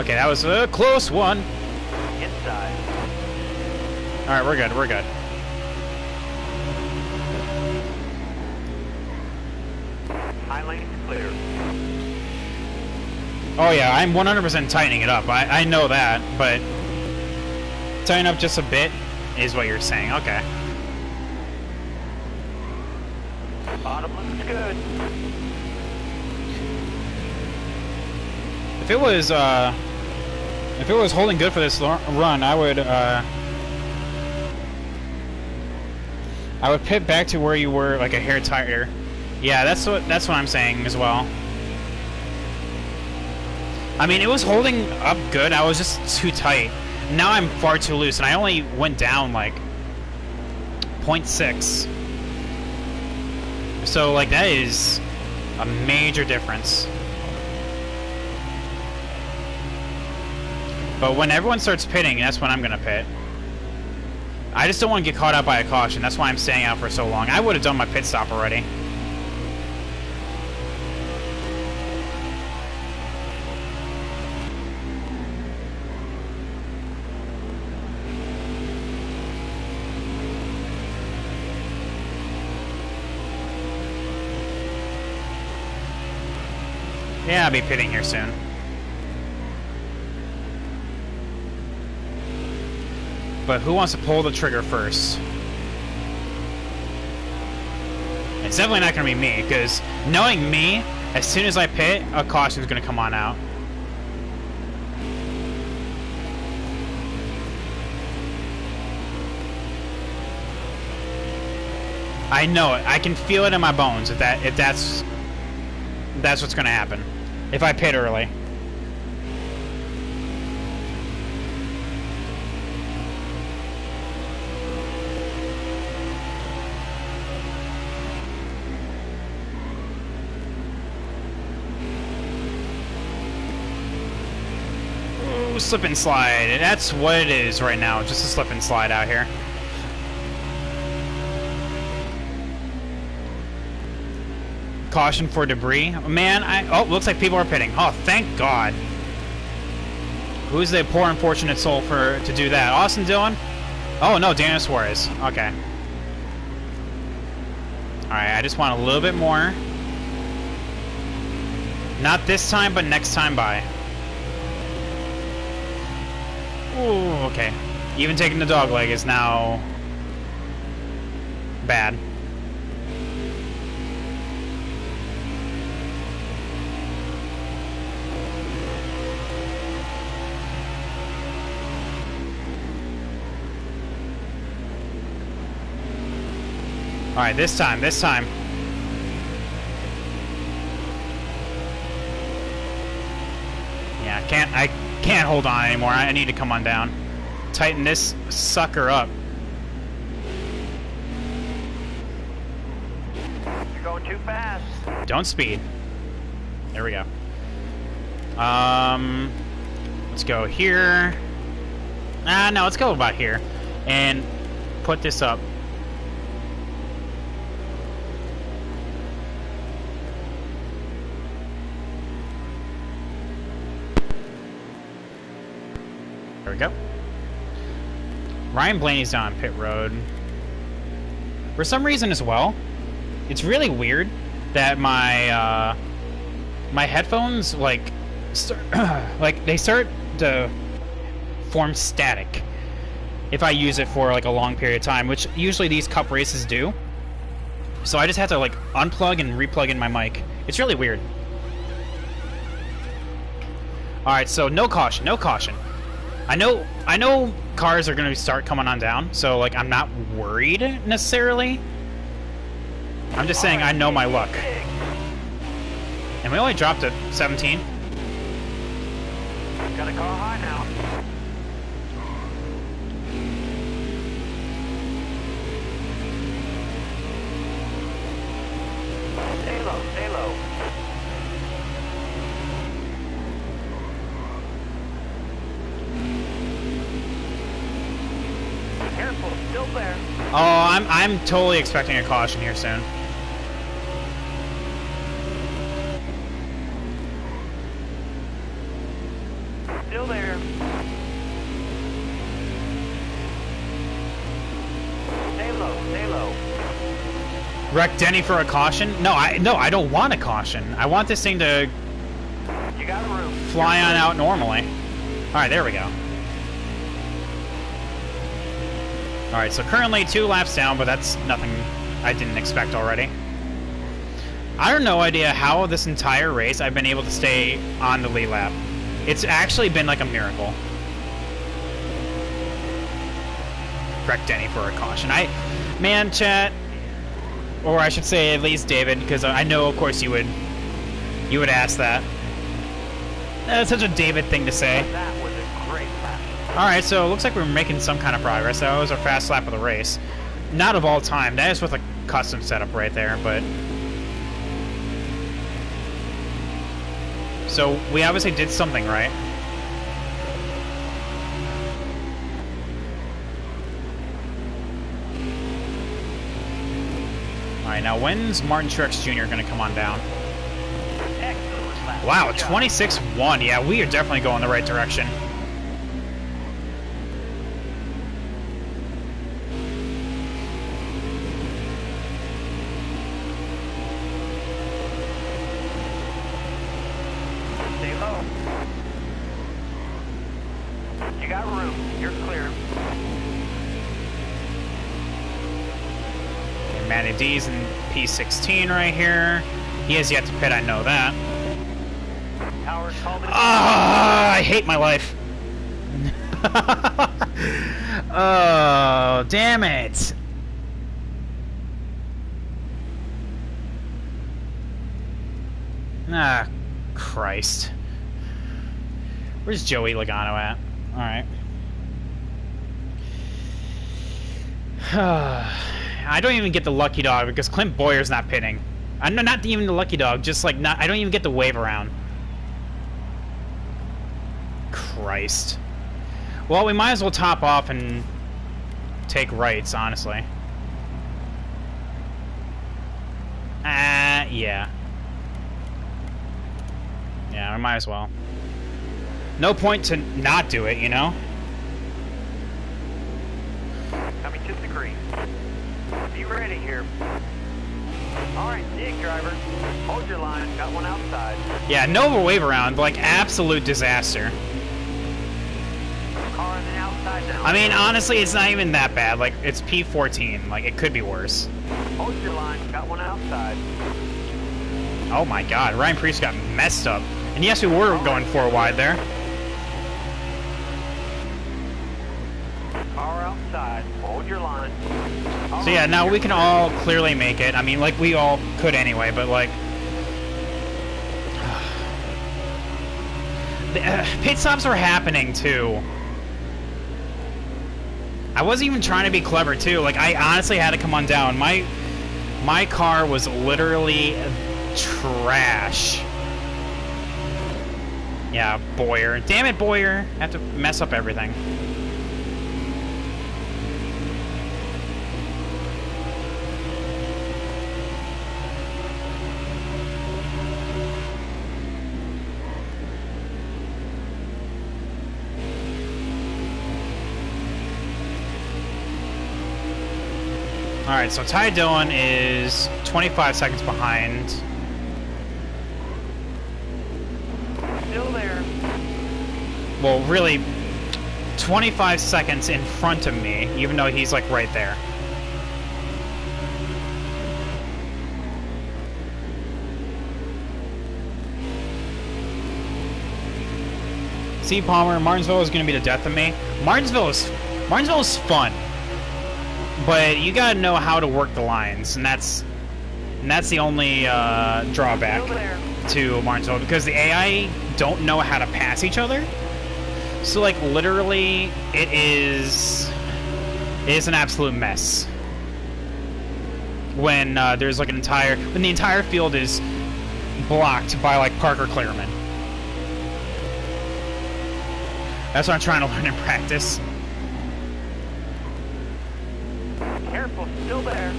Okay, that was a close one. Inside. Alright, we're good, we're good. High lane clear. Oh yeah, I'm 100% tightening it up. I know that, but tighten up just a bit is what you're saying. Okay. Bottom looks good. If it was holding good for this run, I would pit back to where you were, like a hair tighter. Yeah, that's what I'm saying as well. I mean, it was holding up good. I was just too tight. Now I'm far too loose, and I only went down like 0.6. So like that is a major difference. But when everyone starts pitting, that's when I'm going to pit. I just don't want to get caught out by a caution. That's why I'm staying out for so long. I would have done my pit stop already. Yeah, I'll be pitting here soon. But who wants to pull the trigger first? It's definitely not going to be me, because knowing me, as soon as I pit, a caution is going to come on out. I know it. I can feel it in my bones if that's what's gonna happen. If I pit early. Ooh, slip and slide. That's what it is right now. Just a slip and slide out here. Caution for debris. Man, oh, looks like people are pitting. Oh, thank God. Who's the poor unfortunate soul to do that? Austin Dillon? Oh, no, Daniel Suarez. Okay. Alright, I just want a little bit more. Not this time, but next time by. Ooh, okay. Even taking the dog leg is now bad. Alright, this time. Yeah, I can't hold on anymore. I need to come on down. Tighten this sucker up. You're going too fast. Don't speed. There we go. Let's go here. No, let's go about here. And put this up. There we go. Ryan Blaney's down pit road. For some reason as well, it's really weird that my my headphones like they start to form static if I use it for like a long period of time, which usually these cup races do. So I just have to like unplug and replug in my mic. It's really weird. All right, so no caution, no caution. I know cars are going to start coming on down, so like I'm not worried necessarily. I'm just saying I know my luck. And we only dropped to 17. Got a car high now. Stay low, stay low. Careful, still there. Oh, I'm totally expecting a caution here soon. Still there. Stay low, stay low. Wreck Denny for a caution? No, I don't want a caution. I want this thing to You got room. fly on out normally. All right, there we go. All right, so currently 2 laps down, but that's nothing I didn't expect already. I have no idea how this entire race I've been able to stay on the lead lap. It's actually been like a miracle. Wreck Denny for a caution. Man, chat, or I should say at least David, because I know, of course, you would ask that. That's such a David thing to say. That was a great lap. Alright, so it looks like we're making some kind of progress. That was our fast lap of the race. Not of all time. That is with a custom setup right there, but... So, we obviously did something right. Alright, now when's Martin Truex Jr. going to come on down? Excellent lap. Wow, Good job. 26-1. Yeah, we are definitely going the right direction. Stay low. You got room. You're clear. Okay, Matty D's in P16 right here. He has yet to pit, I know that. Howard called it. Ah, I hate my life. Oh, damn it. Ah, Christ. Where's Joey Logano at? Alright. I don't even get the lucky dog because Clint Boyer's not pitting. I'm not even the lucky dog, just like I don't even get the wave around. Christ. Well, we might as well top off and take rights, honestly. Yeah. Yeah, we might as well. No point to not do it, you know? Coming to the green. Be ready here. Alright, dig, driver. Hold your line. Got one outside. Yeah, Nova wave around, like absolute disaster. Car on the outside now. I mean, honestly, it's not even that bad. Like, it's P14. Like, it could be worse. Hold your line. Got one outside. Oh my god, Ryan Preece got messed up. And yes, we were going 4 wide there. Car outside. Hold your line. So yeah, now we can all clearly make it. I mean, like, we all could anyway, but like... pit stops were happening, too. I wasn't even trying to be clever, too. Like, I honestly had to come on down. My car was literally trash. Yeah, Boyer. Damn it, Boyer. I have to mess up everything. Alright, so Ty Dillon is 25 seconds behind. Still there. Well, really, 25 seconds in front of me, even though he's, like, right there. See, Palmer, Martinsville is going to be the death of me. Martinsville is fun. But you gotta know how to work the lines, and that's the only drawback to Martinsville, because the AI don't know how to pass each other. So, like, literally, it is an absolute mess when there's like when the entire field is blocked by like Parker Clearman. That's what I'm trying to learn in practice. Careful, still there.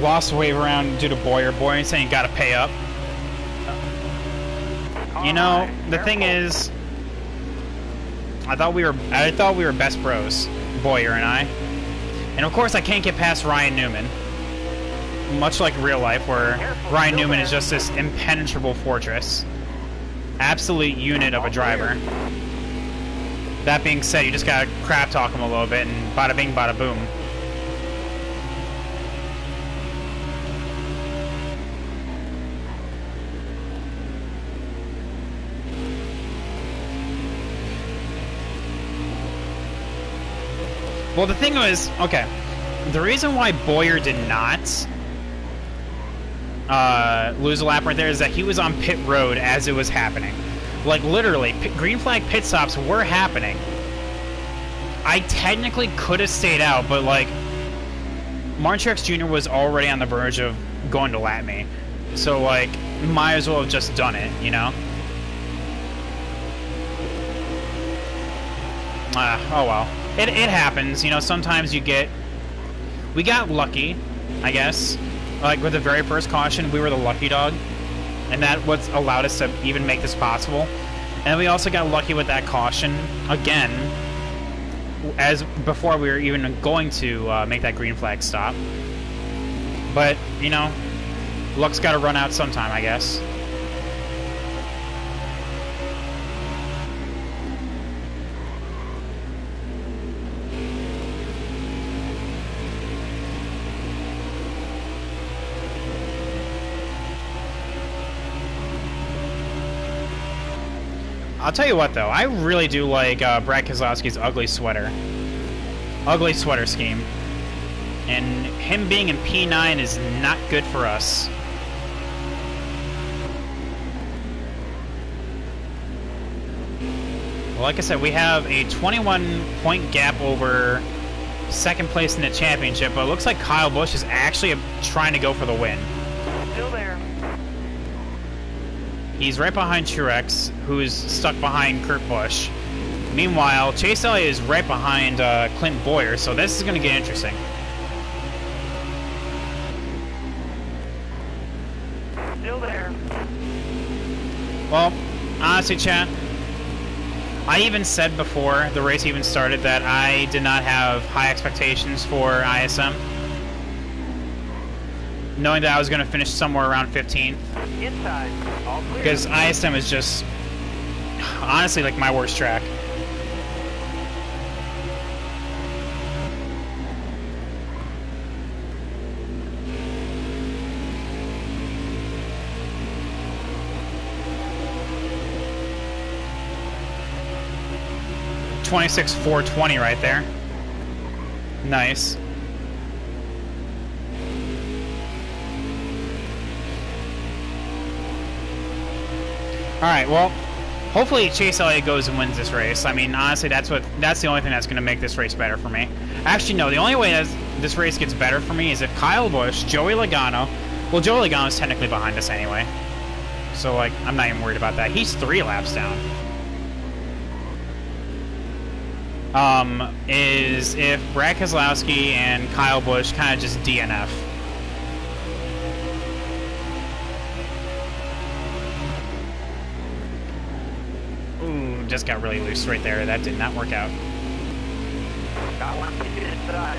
Lost wave around due to Boyer. Boyer saying gotta pay up. You know, the thing is, I thought we were best bros, Boyer and I. And of course I can't get past Ryan Newman. Much like real life, where Ryan Newman is just this impenetrable fortress. Absolute unit of a driver. That being said, you just gotta crap talk him a little bit and bada bing, bada boom. Well, the thing was, okay, the reason why Boyer did not lose a lap right there is that he was on pit road as it was happening. Like, literally, green flag pit stops were happening. I technically could have stayed out, but, like, Martin Truex Jr. was already on the verge of going to lap me. So, like, might as well have just done it, you know? Oh well. It happens, you know, sometimes you get... We got lucky, I guess. Like, with the very first caution, we were the lucky dog. And that's what's allowed us to even make this possible. And we also got lucky with that caution, again, as before we were even going to make that green flag stop. But, you know, luck's got to run out sometime, I guess. I'll tell you what, though. I really do like Brad Keselowski's ugly sweater. Ugly sweater scheme. And him being in P9 is not good for us. Well, like I said, we have a 21-point gap over second place in the championship, but it looks like Kyle Busch is actually trying to go for the win. Still there. He's right behind Truex, who's stuck behind Kurt Busch. Meanwhile, Chase Elliott is right behind Clint Boyer, so this is going to get interesting. Still there. Well, honestly, chat, I even said before the race even started that I did not have high expectations for ISM. Knowing that I was going to finish somewhere around 15th. Inside. All clear. Because ISM is just, honestly, like my worst track. .26.420 right there. Nice. Alright, well, hopefully Chase Elliott goes and wins this race. I mean, honestly, that's the only thing that's going to make this race better for me. Actually, no, the only way that this race gets better for me is if Kyle Busch, Joey Logano... Well, Joey Logano's technically behind us anyway. So, like, I'm not even worried about that. He's 3 laps down. Is if Brad Keselowski and Kyle Busch kind of just DNF. Ooh, just got really loose right there. That did not work out. Got one ticket inside.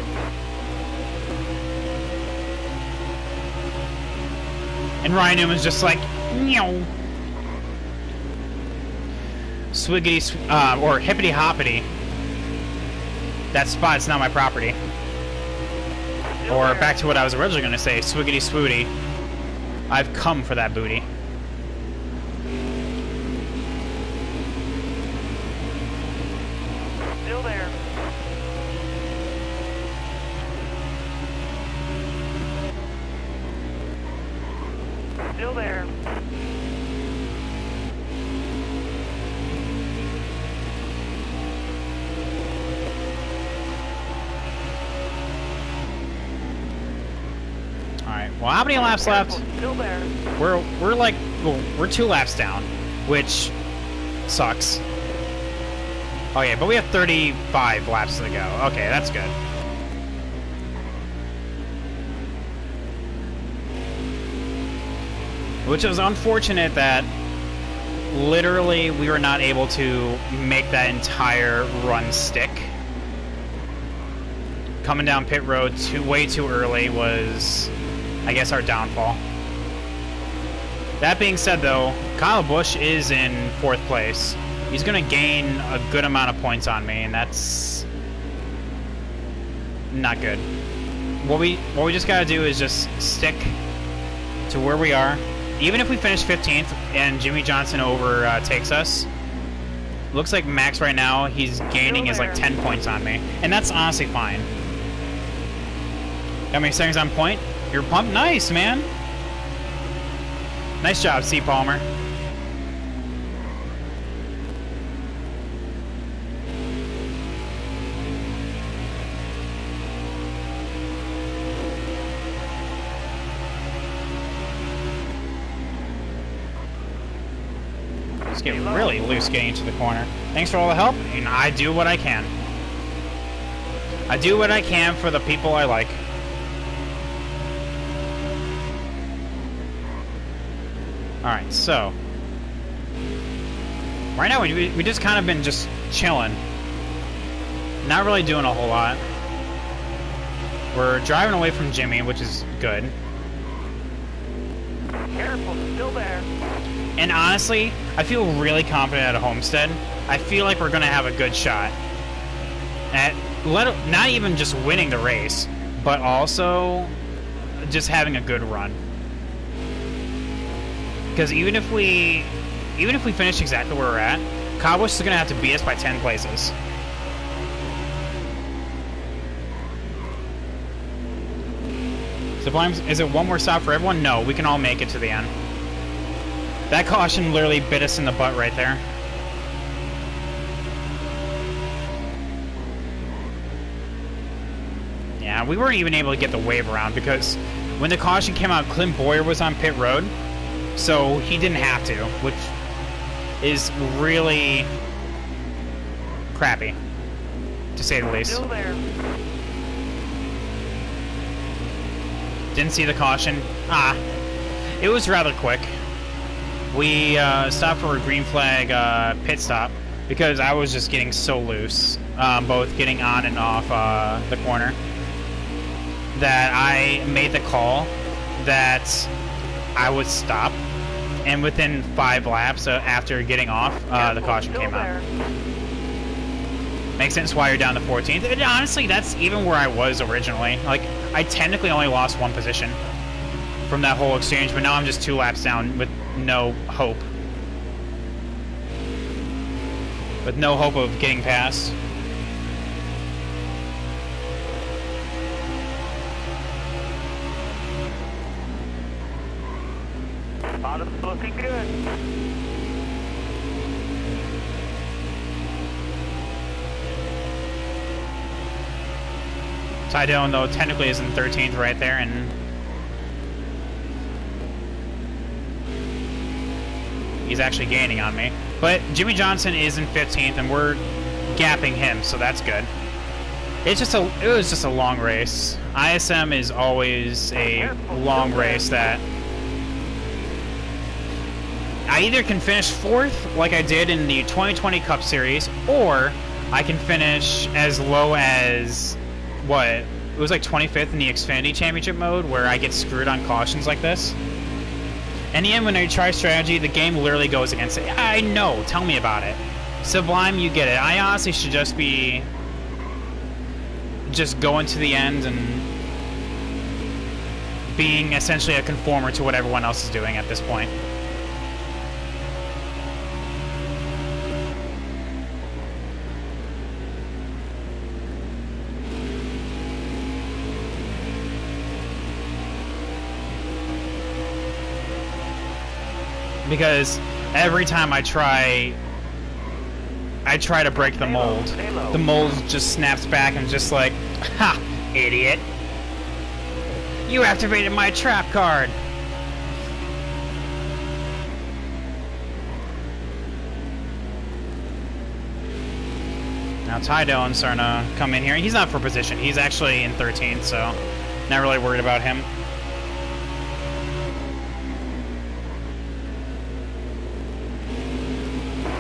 And Ryan Newman's just like, meow. Swiggity, or hippity hoppity. That spot's not my property. Or back to what I was originally going to say, swiggity swooty. I've come for that booty. Still there. Still there. Well, how many laps left? Still there. We're like, well, we're 2 laps down, which sucks. Oh yeah, but we have 35 laps to go. Okay, that's good. Which is unfortunate that literally we were not able to make that entire run stick. Coming down pit road way too early was, I guess, our downfall. That being said, though, Kyle Busch is in 4th place. He's going to gain a good amount of points on me, and that's not good. What we just got to do is just stick to where we are. Even if we finish 15th and Jimmy Johnson overtakes us, looks like Max right now, he's gaining is like 10 points on me, and that's honestly fine. How many seconds on point? You're pumped? Nice, man. Nice job, C. Palmer. Just get really loose getting to the corner. Thanks for all the help, and I do what I can. I do what I can for the people I like. Alright, so right now we just kind of been just chilling. Not really doing a whole lot. We're driving away from Jimmy, which is good. Careful, still there. And honestly, I feel really confident at Homestead. I feel like we're going to have a good shot at not even just winning the race, but also just having a good run. Because even if we finish exactly where we're at, Kyle Busch is going to have to beat us by 10 places. Sublime, is it one more stop for everyone? No, we can all make it to the end. That caution literally bit us in the butt right there. Yeah, we weren't even able to get the wave around because when the caution came out, Clint Boyer was on pit road, so he didn't have to, which is really crappy, to say the least. Still there. Didn't see the caution. It was rather quick. We stopped for a green flag pit stop because I was just getting so loose, both getting on and off the corner, that I made the call that I would stop, and within 5 laps after getting off, the caution came out. Makes sense why you're down to 14th. And honestly, that's even where I was originally. Like, I technically only lost 1 position from that whole exchange, but now I'm just 2 laps down with no hope. With no hope of getting past. Bottom's looking good. Ty Dillon, though, technically is in 13th right there, and he's actually gaining on me. But Jimmy Johnson is in 15th, and we're gapping him, so that's good. It was just a long race. ISM is always a long race that I either can finish 4th, like I did in the 2020 Cup Series, or I can finish as low as, what, it was like 25th in the Xfinity Championship mode, where I get screwed on cautions like this. In the end, when I try strategy, the game literally goes against it. I know, tell me about it. Sublime, you get it. I honestly should just be going to the end and being essentially a conformer to what everyone else is doing at this point. Because every time I try to break the mold. The mold just snaps back and just like, ha, idiot. You activated my trap card. Now Ty Dillon's starting to come in here. He's not for position. He's actually in 13th, so not really worried about him.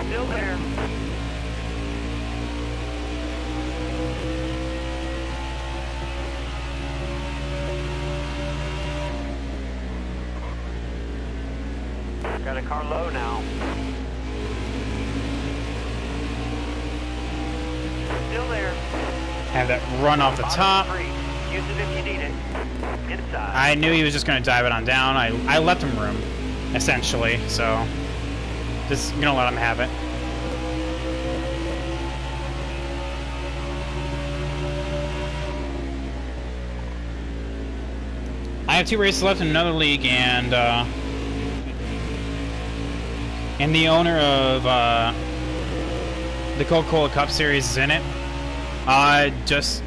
Still there. Got a car low now. Still there. Have that run off the top. Use it if you need it. Inside. I knew he was just going to dive it on down. I left him room, essentially, so just going to let him have it. I have 2 races left in another league, and the owner of the Coca-Cola Cup Series is in it. Just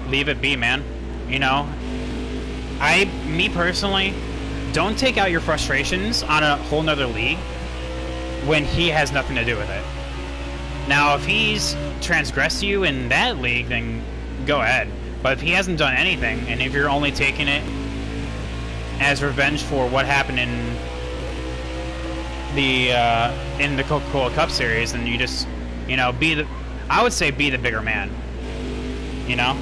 leave it be, man. You know, me personally, don't take out your frustrations on a whole nother league when he has nothing to do with it. Now, if he's transgressed you in that league, then go ahead. But if he hasn't done anything, and if you're only taking it as revenge for what happened in the Coca-Cola Cup Series, then you just, you know, I would say be the bigger man. You know?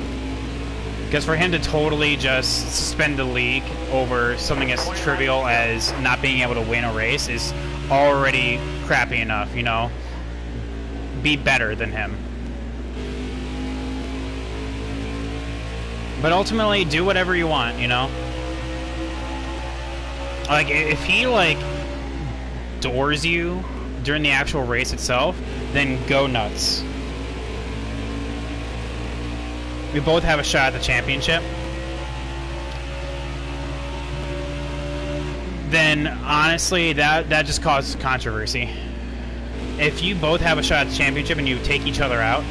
Because for him to totally just suspend the league over something as trivial as not being able to win a race is already crappy enough, you know? Be better than him. But ultimately, do whatever you want, you know? Like, if he, like, doors you during the actual race itself, then go nuts. We both have a shot at the championship. then honestly, that just causes controversy. If you both have a shot at the championship and you take each other out,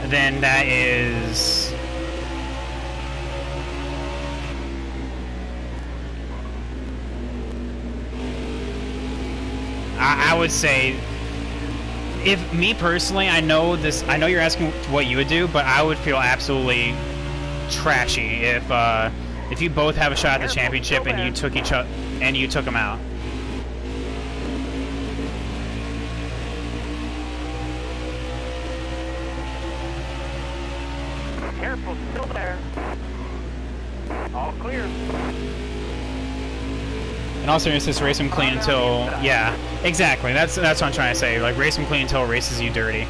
then that is... I would say, if me personally, I know you're asking what you would do, but I would feel absolutely trashy if you both have a shot at the championship and you took them out. Careful, still there. All clear. And also, just race them clean until, yeah, exactly. That's what I'm trying to say. Like, race them clean until it races you dirty.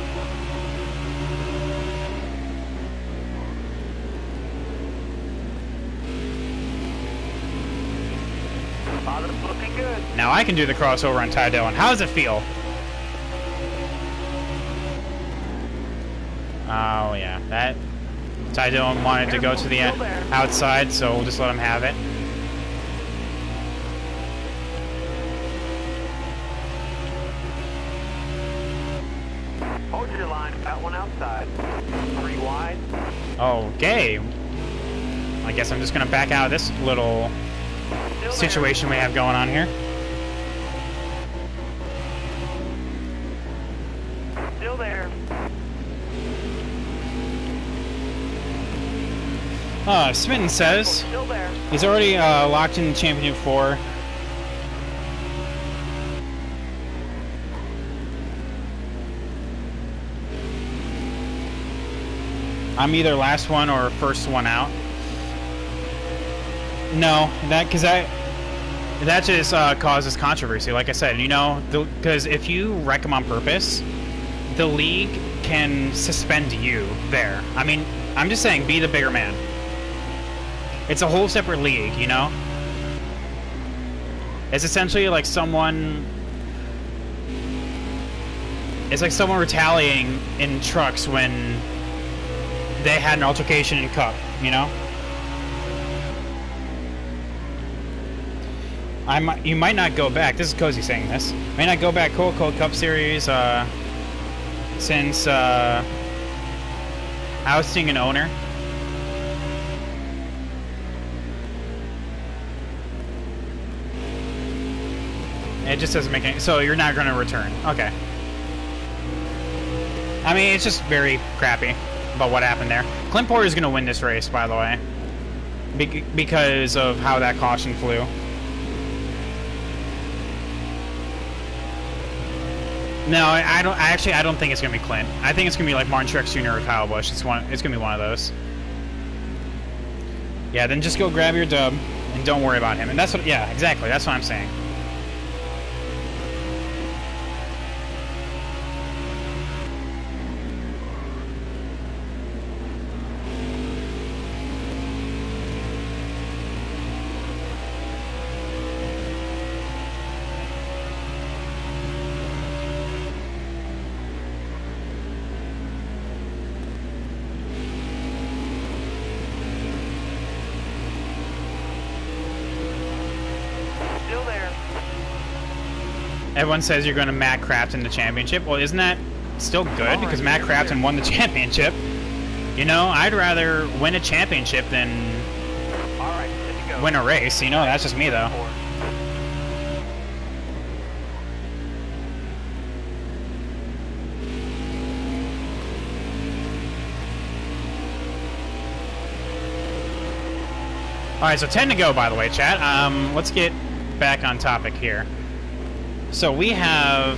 Bottom's looking good. Now I can do the crossover on Ty Dillon. How does it feel? Oh yeah, that Ty Dillon wanted to go to the outside, so we'll just let him have it. Hold your line, got one outside. 3 wide. Okay. I guess I'm just gonna back out of this little situation we have going on here. Still there. Smitten says Still there. he's already locked in Championship 4. I'm either last one or first one out. No, that just causes controversy. Like I said, you know, because if you wreck them on purpose, the league can suspend you there. I mean, I'm just saying, be the bigger man. It's a whole separate league, you know? It's essentially like someone... It's like someone retaliating in trucks when they had an altercation in Cup, you know? You might not go back. This is Cozy saying this. May not go back Cold Cup Series since ousting an owner. It just doesn't make any... So you're not going to return. Okay. I mean, it's just very crappy about what happened there. Clint Porter is going to win this race, by the way, because of how that caution flew. No, I don't think it's going to be Clint. I think it's going to be like Martin Truex Jr. or Kyle Busch. It's going to be one of those. Yeah, then just go grab your dub and don't worry about him. And that's what... Yeah, exactly. That's what I'm saying. Everyone says you're going to Matt Crafton the championship. Well, isn't that still good? Because Matt Crafton won the championship. You know, I'd rather win a championship than win a race. You know, that's just me, though. Alright, so 10 to go, by the way, chat. Let's get back on topic here. So we have,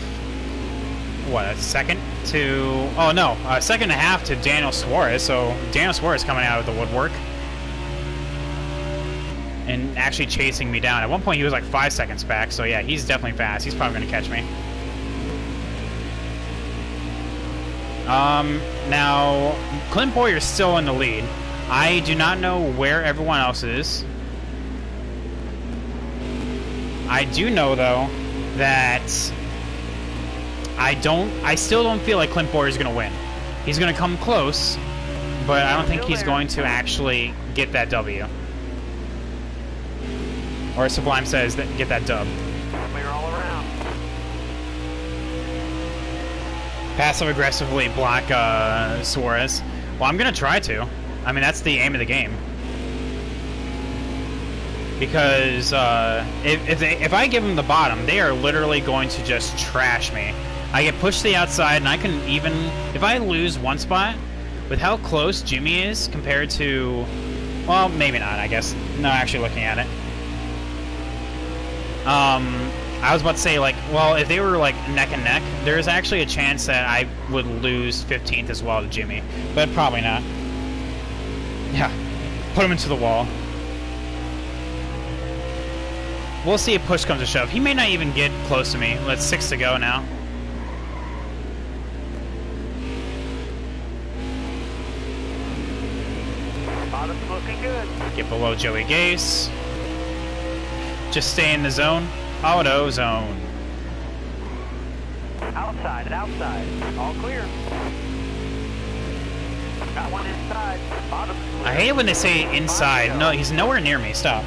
what, a second to... Oh, no, a second and a half to Daniel Suarez. So Daniel Suarez coming out of the woodwork and actually chasing me down. At one point, he was like 5 seconds back. So, yeah, he's definitely fast. He's probably going to catch me. Now, Clint Boyer's still in the lead. I do not know where everyone else is. I do know, though, that I still don't feel like Clint Boyer is going to win. He's going to come close, but I don't think he's going to actually get that W. Or Sublime says that get that dub. Clear all around. Passive-aggressively block Suarez. Well, I'm going to try to. I mean, that's the aim of the game. Because if I give them the bottom, they are literally going to just trash me. I get pushed to the outside, and I can even... If I lose one spot, with how close Jimmy is compared to... Well, maybe not, I guess. No, actually looking at it. I was about to say, like, well, if they were, like, neck and neck, there's actually a chance that I would lose 15th as well to Jimmy. But probably not. Yeah. Put him into the wall. We'll see if push comes to shove. He may not even get close to me. Let's 6 to go now. Bottom's looking good. Get below Joey Gase. Just stay in the zone. Auto zone. Outside and outside. All clear. Got one inside. Bottom's clear. I hate when they say inside. No, he's nowhere near me. Stop.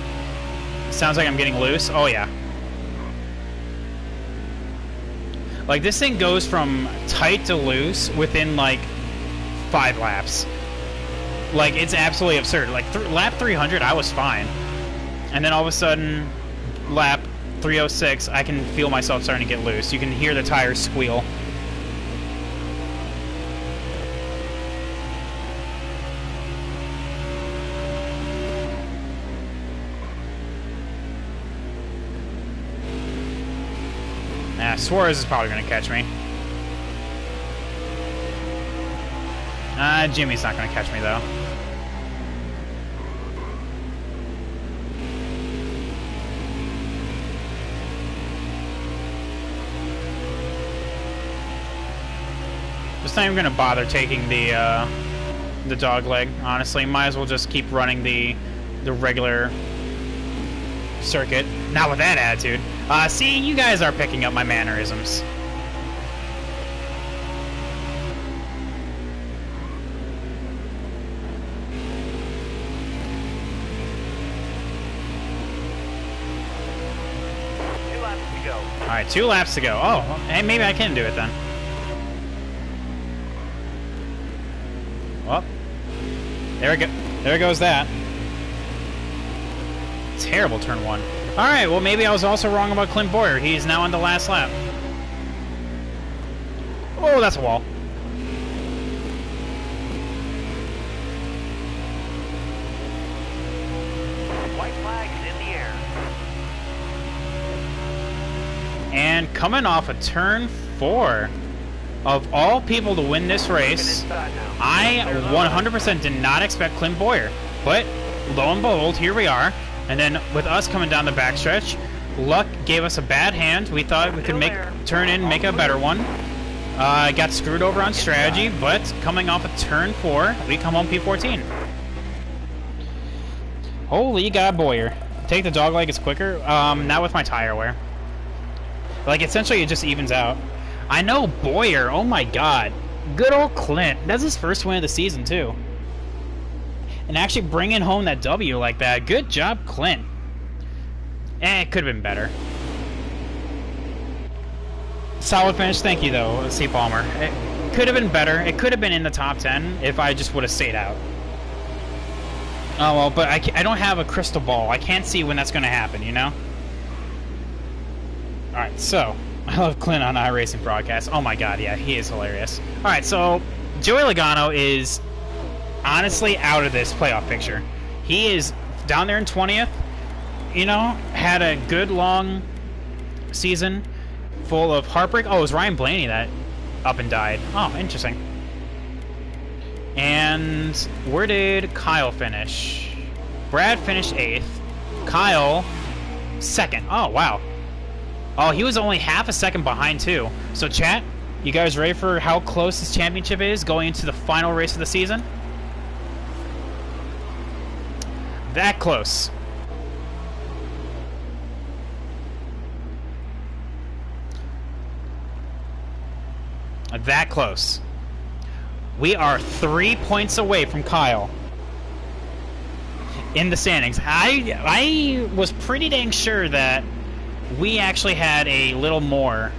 Sounds like I'm getting loose. Oh, yeah. Like, this thing goes from tight to loose within, like, 5 laps. Like, it's absolutely absurd. Like, lap 300, I was fine. And then all of a sudden, lap 306, I can feel myself starting to get loose. You can hear the tires squeal. Suarez is probably going to catch me. Jimmy's not going to catch me, though. Just not even going to bother taking the dog leg, honestly. Might as well just keep running the regular circuit. Not with that attitude. See, you guys are picking up my mannerisms. Alright, 2 laps to go. Oh, hey, maybe I can do it then. Well, there we go. There goes that. Terrible turn 1. Alright, well, maybe I was also wrong about Clint Boyer. He's now on the last lap. Oh, that's a wall. White flag is in the air. And coming off of turn 4, of all people to win this race, I 100% did not expect Clint Boyer. But, lo and behold, here we are. And then, with us coming down the backstretch, luck gave us a bad hand. We thought we could make a better one. Got screwed over on strategy, but coming off of turn 4, we come home P14. Holy God, Boyer. Take the dog leg is quicker. Not with my tire wear. Like, essentially, it just evens out. I know Boyer. Oh my God. Good old Clint. That's his first win of the season, too. And actually bringing home that W like that. Good job, Clint. It could have been better. Solid finish. Thank you, though, C. Palmer. It could have been better. It could have been in the top 10 if I just would have stayed out. Oh, well, but I don't have a crystal ball. I can't see when that's going to happen, you know? Alright, so, I love Clint on iRacing broadcast. Oh my God, yeah, he is hilarious. Alright, so, Joey Logano is honestly out of this playoff picture. He is down there in 20th, you know, had a good long season full of heartbreak. Oh, it was Ryan Blaney that up and died. Oh, interesting. And where did Kyle finish? Brad finished 8th. Kyle, 2nd. Oh, wow. Oh, he was only half a second behind, too. So, chat, you guys ready for how close this championship is going into the final race of the season? That close. That close. We are 3 points away from Kyle. in the standings. I was pretty dang sure that we actually had a little more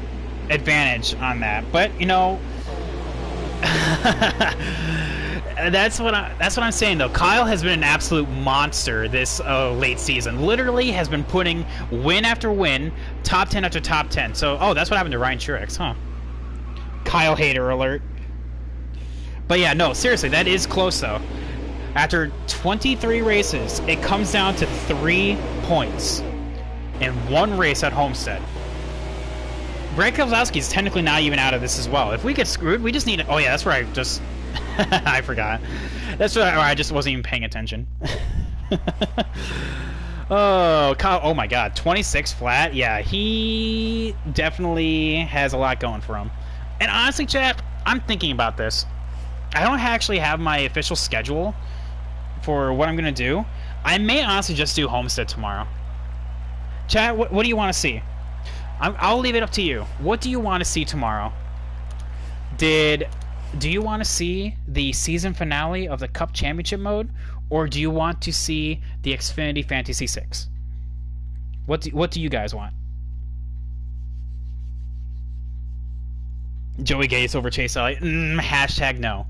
advantage on that, but you know, that's what I'm saying though. Kyle has been an absolute monster this late season. Literally has been putting win after win, top 10 after top 10. So, oh, that's what happened to Ryan Truex, huh? Kyle hater alert. But yeah, no, seriously, that is close though. After 23 races, it comes down to 3 points in 1 race at Homestead. Brad Keselowski is technically not even out of this as well. If we get screwed, we just need to... Oh yeah, that's where I just... I forgot. That's where I just wasn't even paying attention. Oh, Kyle, oh my god, 26 flat? Yeah, he definitely has a lot going for him. And honestly, chat, I'm thinking about this. I don't actually have my official schedule for what I'm going to do. I may honestly just do Homestead tomorrow. Chat, what do you want to see? I'll leave it up to you. What do you want to see tomorrow? Do you want to see the season finale of the Cup Championship mode, or do you want to see the Xfinity Fantasy 6? What do you guys want? Joey Gase over Chase Elliott? Hashtag no.